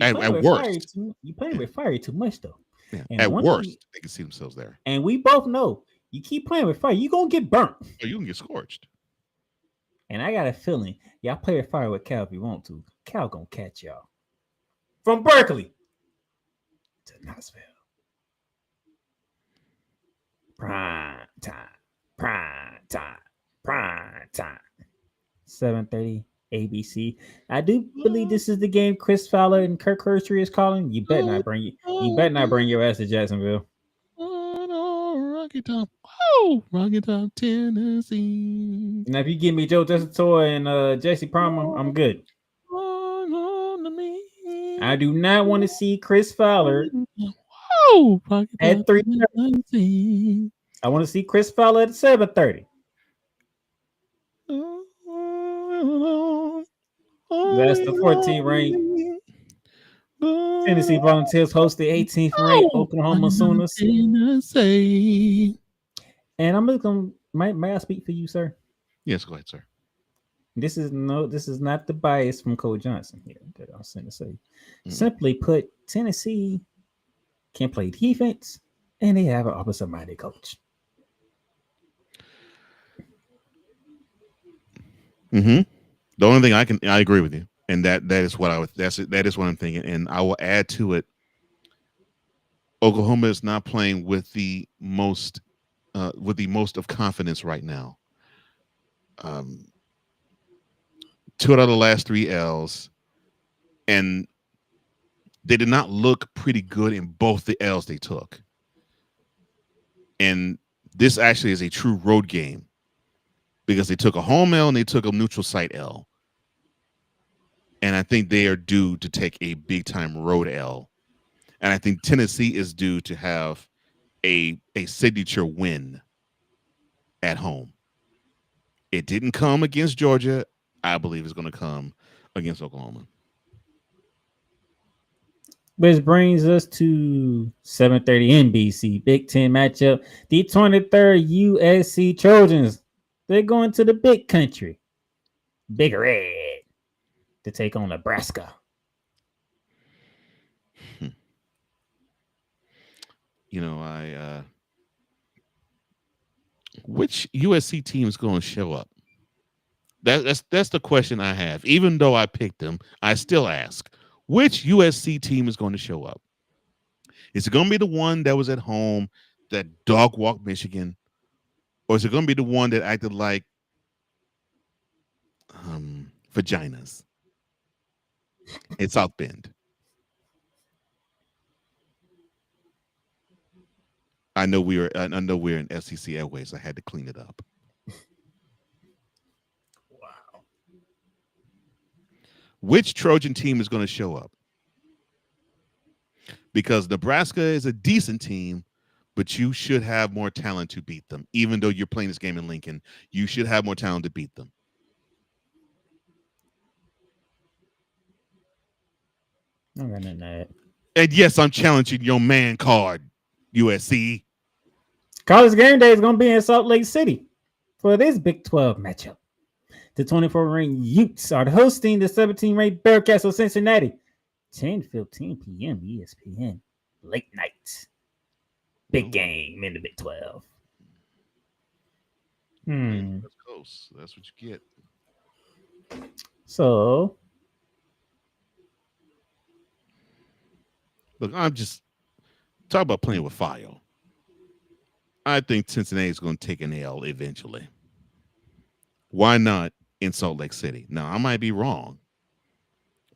At worst. You playing with fire too much though. Yeah. At worst, they can see themselves there. And we both know you keep playing with fire, you're gonna get burnt. Or you can get scorched. And I got a feeling y'all play with fire with Cal if you want to. Cal gonna catch y'all. From Berkeley to Knoxville. Prime time. 7:30 ABC. I do believe this is the game Chris Fowler and Kirk Herbstreit is calling. You better not bring your ass to Jacksonville. Rocky Top, Rocky Top, Tennessee. Now, if you give me Joe Tessitore and JC Palmer, I'm good. I do not want to see Chris Fowler at 3:30. I want to see Chris Fowler at 7:30. That's the 14th ranked Tennessee Volunteers host the 18th ranked Oklahoma Sooners. And I'm just gonna may I speak for you, sir? Yes, go ahead, sir. This is not the bias from Cole Johnson here that I was going to say. Simply put, Tennessee can play defense and they have an opposite-minded coach. The only thing I agree with you, and that is what that is what I'm thinking, and I will add to it. Oklahoma is not playing with the most of confidence right now. 2 out of the last 3 L's, and they did not look pretty good in both the L's they took. And this actually is a true road game because they took a home L and they took a neutral site L. And I think they are due to take a big time road L. And I think Tennessee is due to have a signature win at home. It didn't come against Georgia. I believe it's going to come against Oklahoma. Which brings us to 7:30 NBC Big Ten matchup. The 23rd USC Trojans. They're going to the big country, Big Red, to take on Nebraska. You know, which USC team is going to show up? That's the question I have. Even though I picked them, I still ask, which USC team is going to show up? Is it going to be the one that was at home that dog walked Michigan? Or is it going to be the one that acted like vaginas in South Bend? I know we're in SEC Airways. I had to clean it up. Which Trojan team is going to show up? Because Nebraska is a decent team, but you should have more talent to beat them. Even though you're playing this game in Lincoln, you should have more talent to beat them. I'm running that. And yes, I'm challenging your man card, USC. College game day is going to be in Salt Lake City for this Big 12 matchup. The 24th-ranked Utes are hosting the 17th-ranked Bearcats of Cincinnati. 10:15 p.m. ESPN. Late night. Big game in the Big 12. That's close. That's what you get. So, look, I'm just talking about playing with fire. I think Cincinnati is going to take an L eventually. Why not in Salt Lake City? Now, I might be wrong,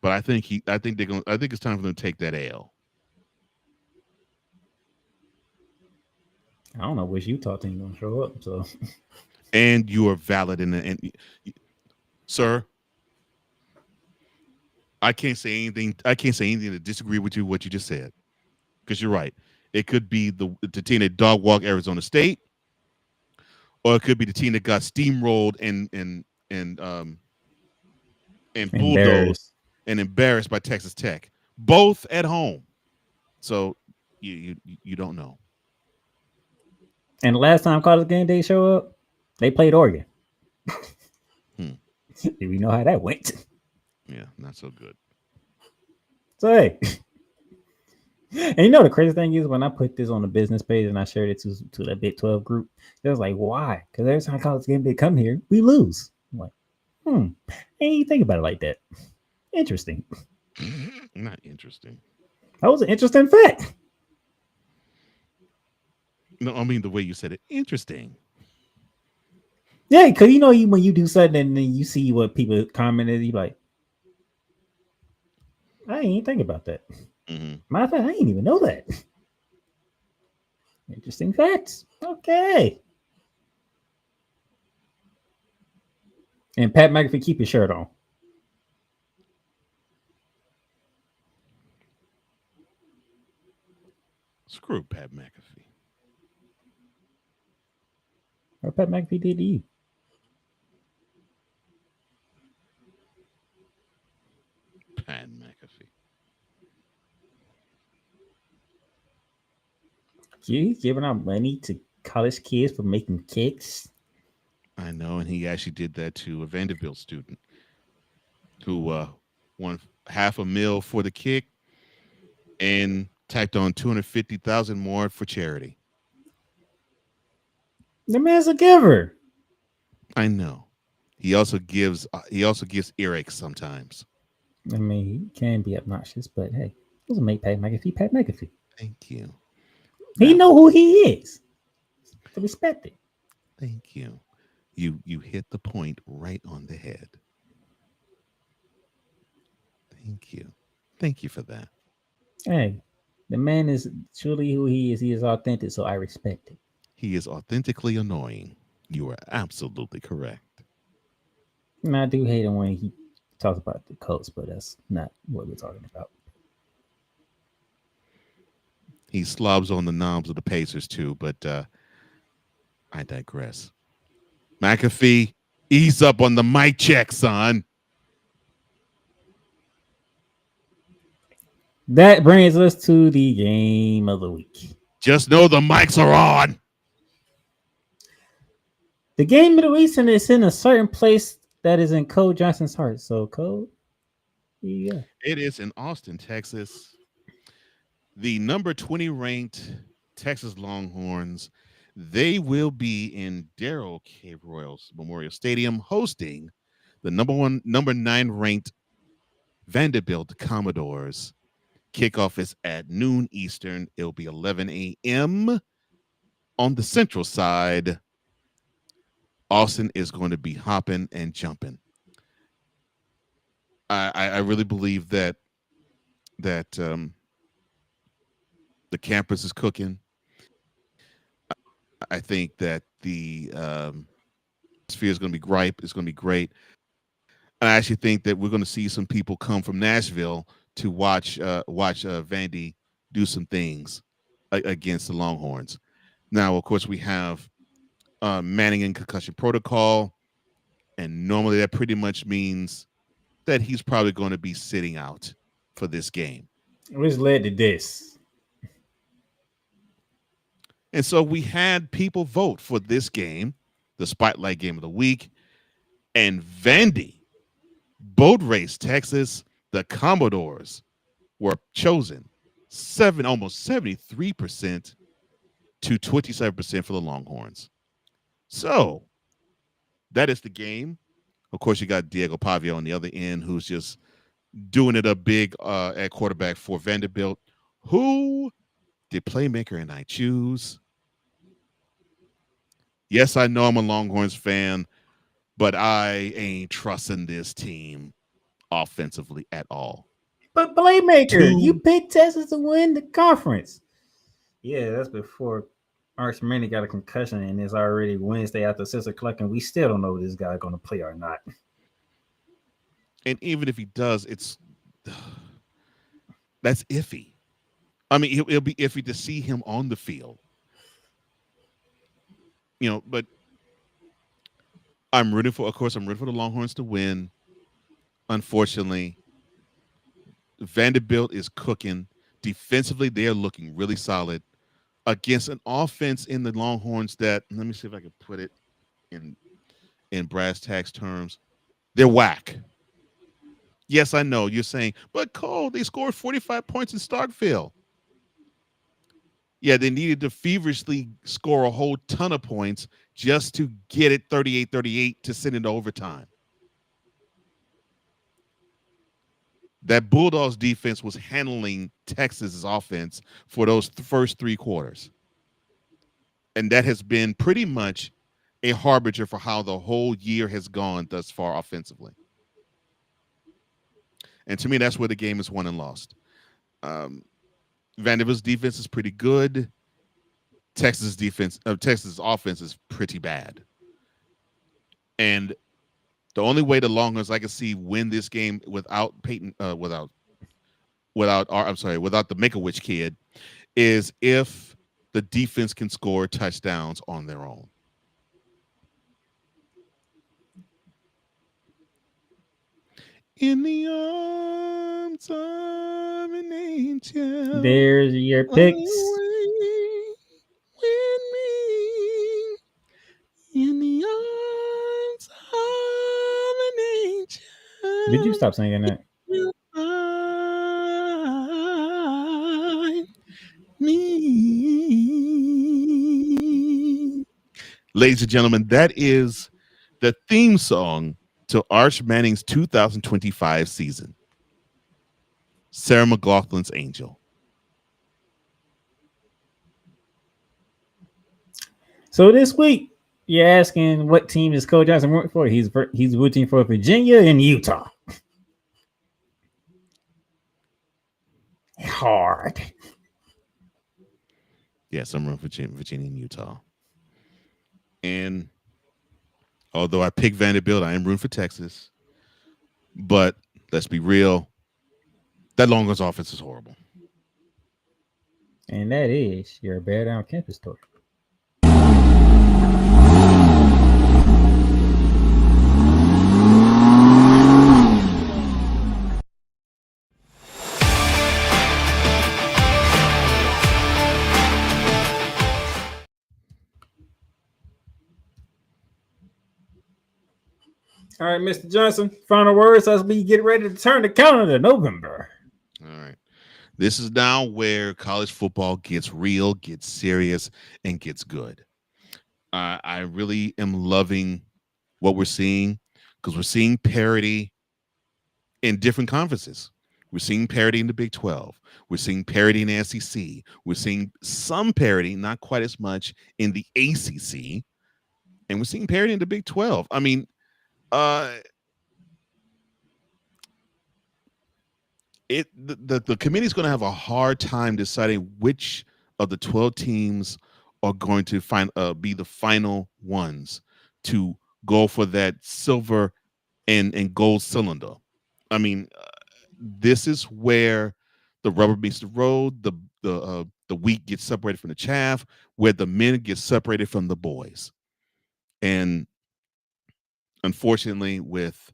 but I think it's time for them to take that L. I don't know which Utah team going to show up. So, and you are valid in the sir. I can't say anything to disagree with you what you just said, because you're right. It could be the team that dog walked Arizona State, or it could be the team that got steamrolled and bulldozed Embarrassed. and embarrassed by Texas Tech, both at home. So you don't know. And the last time College Game Day show up, they played Oregon. We know how that went. Yeah, not so good. So hey, and you know the crazy thing is when I put this on the business page and I shared it to that Big 12 group, they was like, "Why?" Because every time College Game Day come here, we lose. I'm like, and you think about it like that. Interesting. Not interesting. That was an interesting fact. No, I mean the way you said it. Interesting. Yeah, because you know when you do something and then you see what people commented, you like, I ain't think about that. Matter of fact, I didn't even know that. Interesting facts. Okay. And Pat McAfee, keep your shirt on. Screw Pat McAfee. What Pat McAfee did to you? Pat McAfee. He's giving out money to college kids for making kicks. I know, and he actually did that to a Vanderbilt student who won $500,000 for the kick and tacked on $250,000 more for charity. The man's a giver. I know. He also gives earaches sometimes. I mean, he can be obnoxious, but hey, doesn't make Pat McAfee Pat McAfee. Thank you. He know who he is. To respect it. Thank you. You hit the point right on the head. Thank you. Thank you for that. Hey, the man is truly who he is. He is authentic, so I respect it. He is authentically annoying. You are absolutely correct. And I do hate him when he talks about the Colts, but that's not what we're talking about. He slobs on the knobs of the Pacers too, but I digress. McAfee, ease up on the mic check, son. That brings us to the game of the week. Just know the mics are on. The game of the week is in a certain place that is in Cole Johnson's heart. So, Cole, yeah. It is in Austin, Texas. The number 20 ranked Texas Longhorns, they will be in Darrell K. Royals Memorial Stadium hosting the number 9 ranked Vanderbilt Commodores. Kickoff is at noon Eastern. It'll be 11 a.m. on the central side. Austin is going to be hopping and jumping. I really believe that the campus is cooking. I think that the atmosphere is going to be ripe. It's going to be great. I actually think that we're going to see some people come from Nashville to watch Vandy do some things against the Longhorns. Now, of course, we have Manning in concussion protocol, and normally that pretty much means that he's probably going to be sitting out for this game. Which led to this. And so we had people vote for this game, the Spotlight Game of the Week, and Vandy, Boat Race, Texas, the Commodores were chosen almost 73% to 27% for the Longhorns. So that is the game. Of course, you got Diego Pavio on the other end, who's just doing it up big at quarterback for Vanderbilt. Who did Playmaker and I choose? Yes, I know I'm a Longhorns fan, but I ain't trusting this team offensively at all. But Playmaker, you picked Texas to win the conference. Yeah, that's before Arch Manning got a concussion, and it's already Wednesday after 6 o'clock, and we still don't know if this guy's going to play or not. And even if he does, it's That's iffy. I mean, it'll be iffy to see him on the field. But I'm rooting for the Longhorns to win. Unfortunately, Vanderbilt is cooking. Defensively, they are looking really solid against an offense in the Longhorns that, let me see if I can put it in brass tacks terms, they're whack. Yes, I know you're saying, but Cole, they scored 45 points in Starkville. Yeah, they needed to feverishly score a whole ton of points just to get it 38-38 to send it to overtime. That Bulldogs defense was handling Texas's offense for those first 3 quarters. And that has been pretty much a harbinger for how the whole year has gone thus far offensively. And to me, that's where the game is won and lost. Vanderbilt's defense is pretty good. Texas offense is pretty bad. And the only way the Longhorns I can see win this game without without the Make-A-Wish kid is if the defense can score touchdowns on their own. In the arms of an angel. There's your picks. With me in the arms of an angel. Did you stop singing that? Ladies and gentlemen, that is the theme song to Arch Manning's 2025 season. Sarah McLachlan's Angel. So this week, you're asking what team is Coach Johnson working for? He's rooting for Virginia and Utah. Hard. Yes, I'm rooting for Virginia and Utah. And although I picked Vanderbilt, I am rooting for Texas. But let's be real, that Longhorns offense is horrible. And that is your Bear Down Campus tour. All right, Mr. Johnson, final words as we get ready to turn the calendar to November. All right. This is now where college football gets real, gets serious, and gets good. I really am loving what we're seeing because we're seeing parity in different conferences. We're seeing parity in the Big 12. We're seeing parity in the SEC. We're seeing some parity, not quite as much, in the ACC. And we're seeing parity in the Big 12. I mean, the committee is going to have a hard time deciding which of the 12 teams are going to be the final ones to go for that silver and gold cylinder. I mean, this is where the rubber meets the road. The wheat gets separated from the chaff, where the men get separated from the boys. And unfortunately, with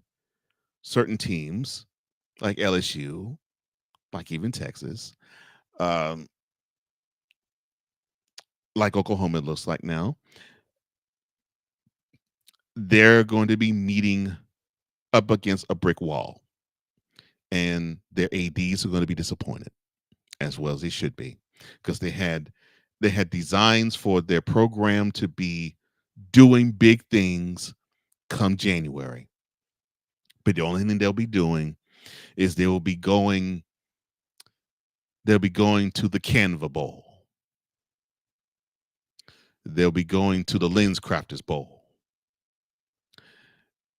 certain teams like LSU, like even Texas, like Oklahoma, it looks like now, they're going to be meeting up against a brick wall. And their ADs are going to be disappointed, as well as they should be, because they had designs for their program to be doing big things come January. But the only thing they'll be doing is they'll be going to the Canva Bowl. They'll be going to the Lens Crafters Bowl.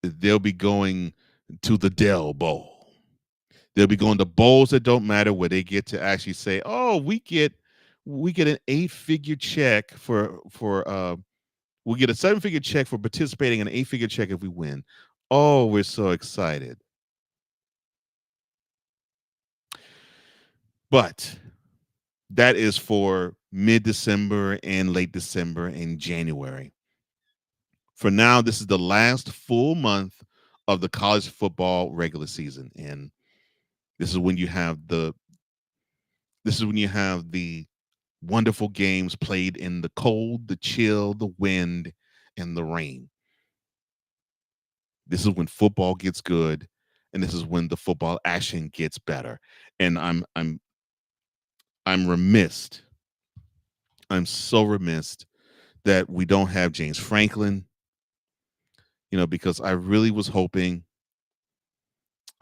They'll be going to the Dell Bowl. They'll be going to bowls that don't matter, where they get to actually say, "Oh, we get an 8-figure check for we get a 7-figure check for participating, and an 8-figure check if we win." Oh, we're so excited. But that is for mid-December and late December and January. For now, this is the last full month of the college football regular season, and this is when you have the wonderful games played in the cold, the chill, the wind, and the rain. This is when football gets good, and this is when the football action gets better. And I'm remiss. I'm so remiss that we don't have James Franklin. Because I really was hoping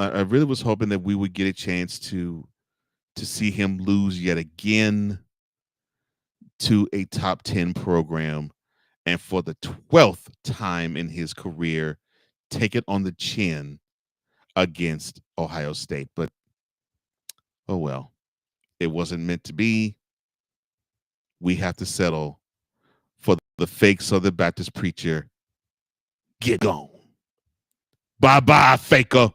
that we would get a chance to see him lose yet again to a top 10 program, and for the 12th time in his career, take it on the chin against Ohio State. But oh well, it wasn't meant to be. We have to settle for the fake Southern Baptist preacher. Get gone. Bye-bye, faker.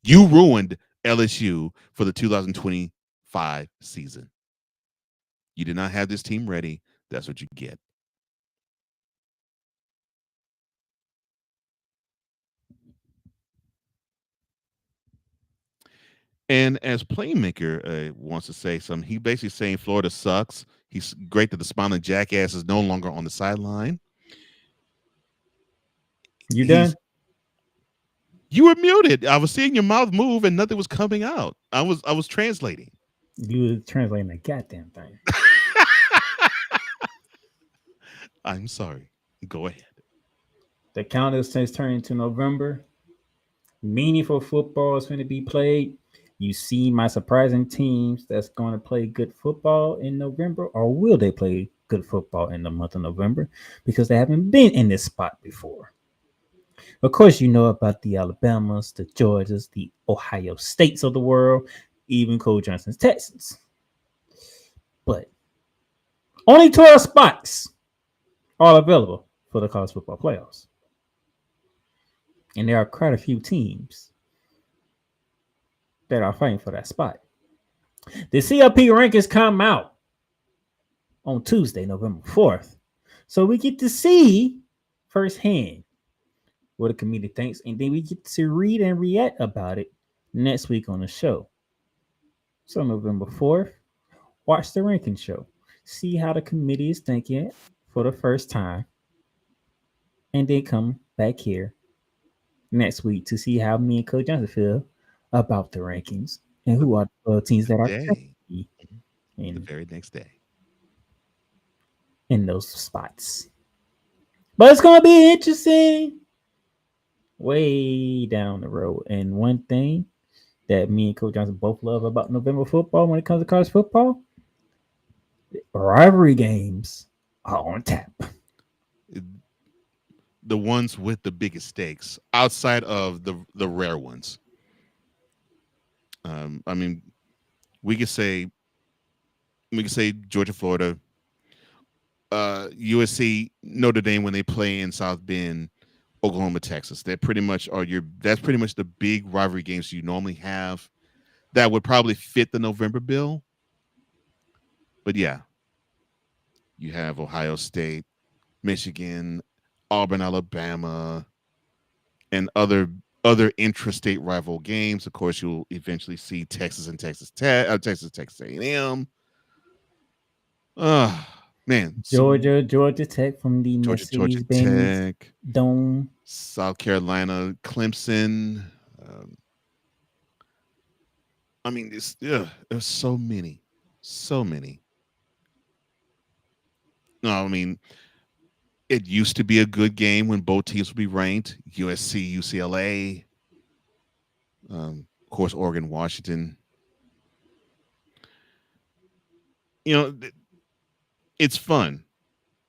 You ruined LSU for the 2025 season. You did not have this team ready. That's what you get. And as Playmaker wants to say something, he basically saying Florida sucks. He's great that the smiling jackass is no longer on the sideline. You done? You were muted. I was seeing your mouth move and nothing was coming out. I was translating. You were translating the goddamn thing. I'm sorry. Go ahead. The calendar is turning to November. Meaningful football is going to be played. You see my surprising teams that's going to play good football in November, or will they play good football in the month of November? Because they haven't been in this spot before. Of course, you know about the Alabamas, the Georgias, the Ohio States of the world, even Cole Johnson's Texans. But only 12 spots are available for the college football playoffs. And there are quite a few teams that are fighting for that spot. The CLP rankings come out on Tuesday, November 4th. So we get to see firsthand what the committee thinks, and then we get to read and react about it next week on the show. So November 4th, watch the ranking show. See how the committee is thinking for the first time. And then come back here next week to see how me and Coach Johnson feel about the rankings and who are the teams that are in the very next day in those spots. But it's going to be interesting way down the road. And one thing that me and Coach Johnson both love about November football when it comes to college football, rivalry games are on tap. The ones with the biggest stakes outside of the rare ones. I mean, we could say Georgia, Florida, USC, Notre Dame when they play in South Bend, Oklahoma, Texas. That's pretty much the big rivalry games you normally have that would probably fit the November bill. But yeah, you have Ohio State, Michigan, Auburn, Alabama, and other intrastate rival games. Of course, you'll eventually see Texas and Texas A&M. Man, Georgia Tech from the Georgia Tech Dome, South Carolina, Clemson. I mean, there's so many. No, I mean, it used to be a good game when both teams would be ranked. USC, UCLA, of course, Oregon, Washington. It's fun.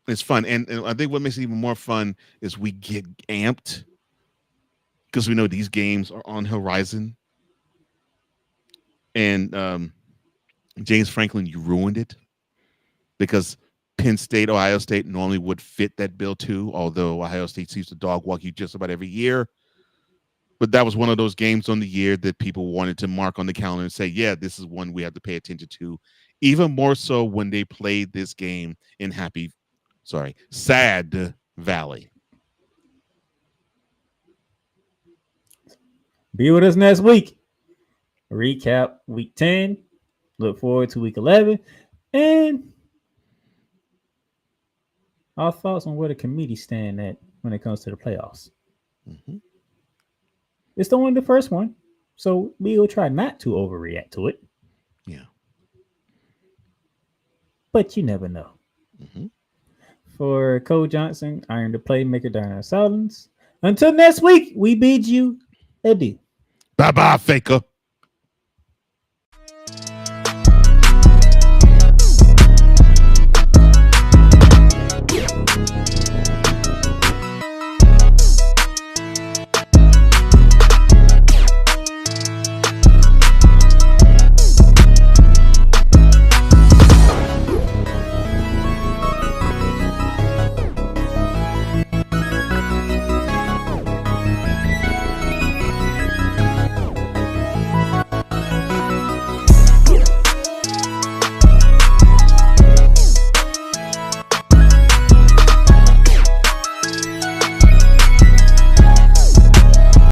And I think what makes it even more fun is we get amped because we know these games are on the horizon. And James Franklin, you ruined it because Penn State, Ohio State normally would fit that bill too, although Ohio State seems to dog walk you just about every year. But that was one of those games on the year that people wanted to mark on the calendar and say, yeah, this is one we have to pay attention to. Even more so when they played this game in Sad Valley. Be with us next week. Recap week 10. Look forward to week 11. And our thoughts on where the committee stand at when it comes to the playoffs. Mm-hmm. It's only the first one, so we will try not to overreact to it. Yeah. But you never know. Mm-hmm. For Cole Johnson, Iron the Playmaker, Darnell Silence. Until next week, we bid you adieu. Bye-bye, Faker.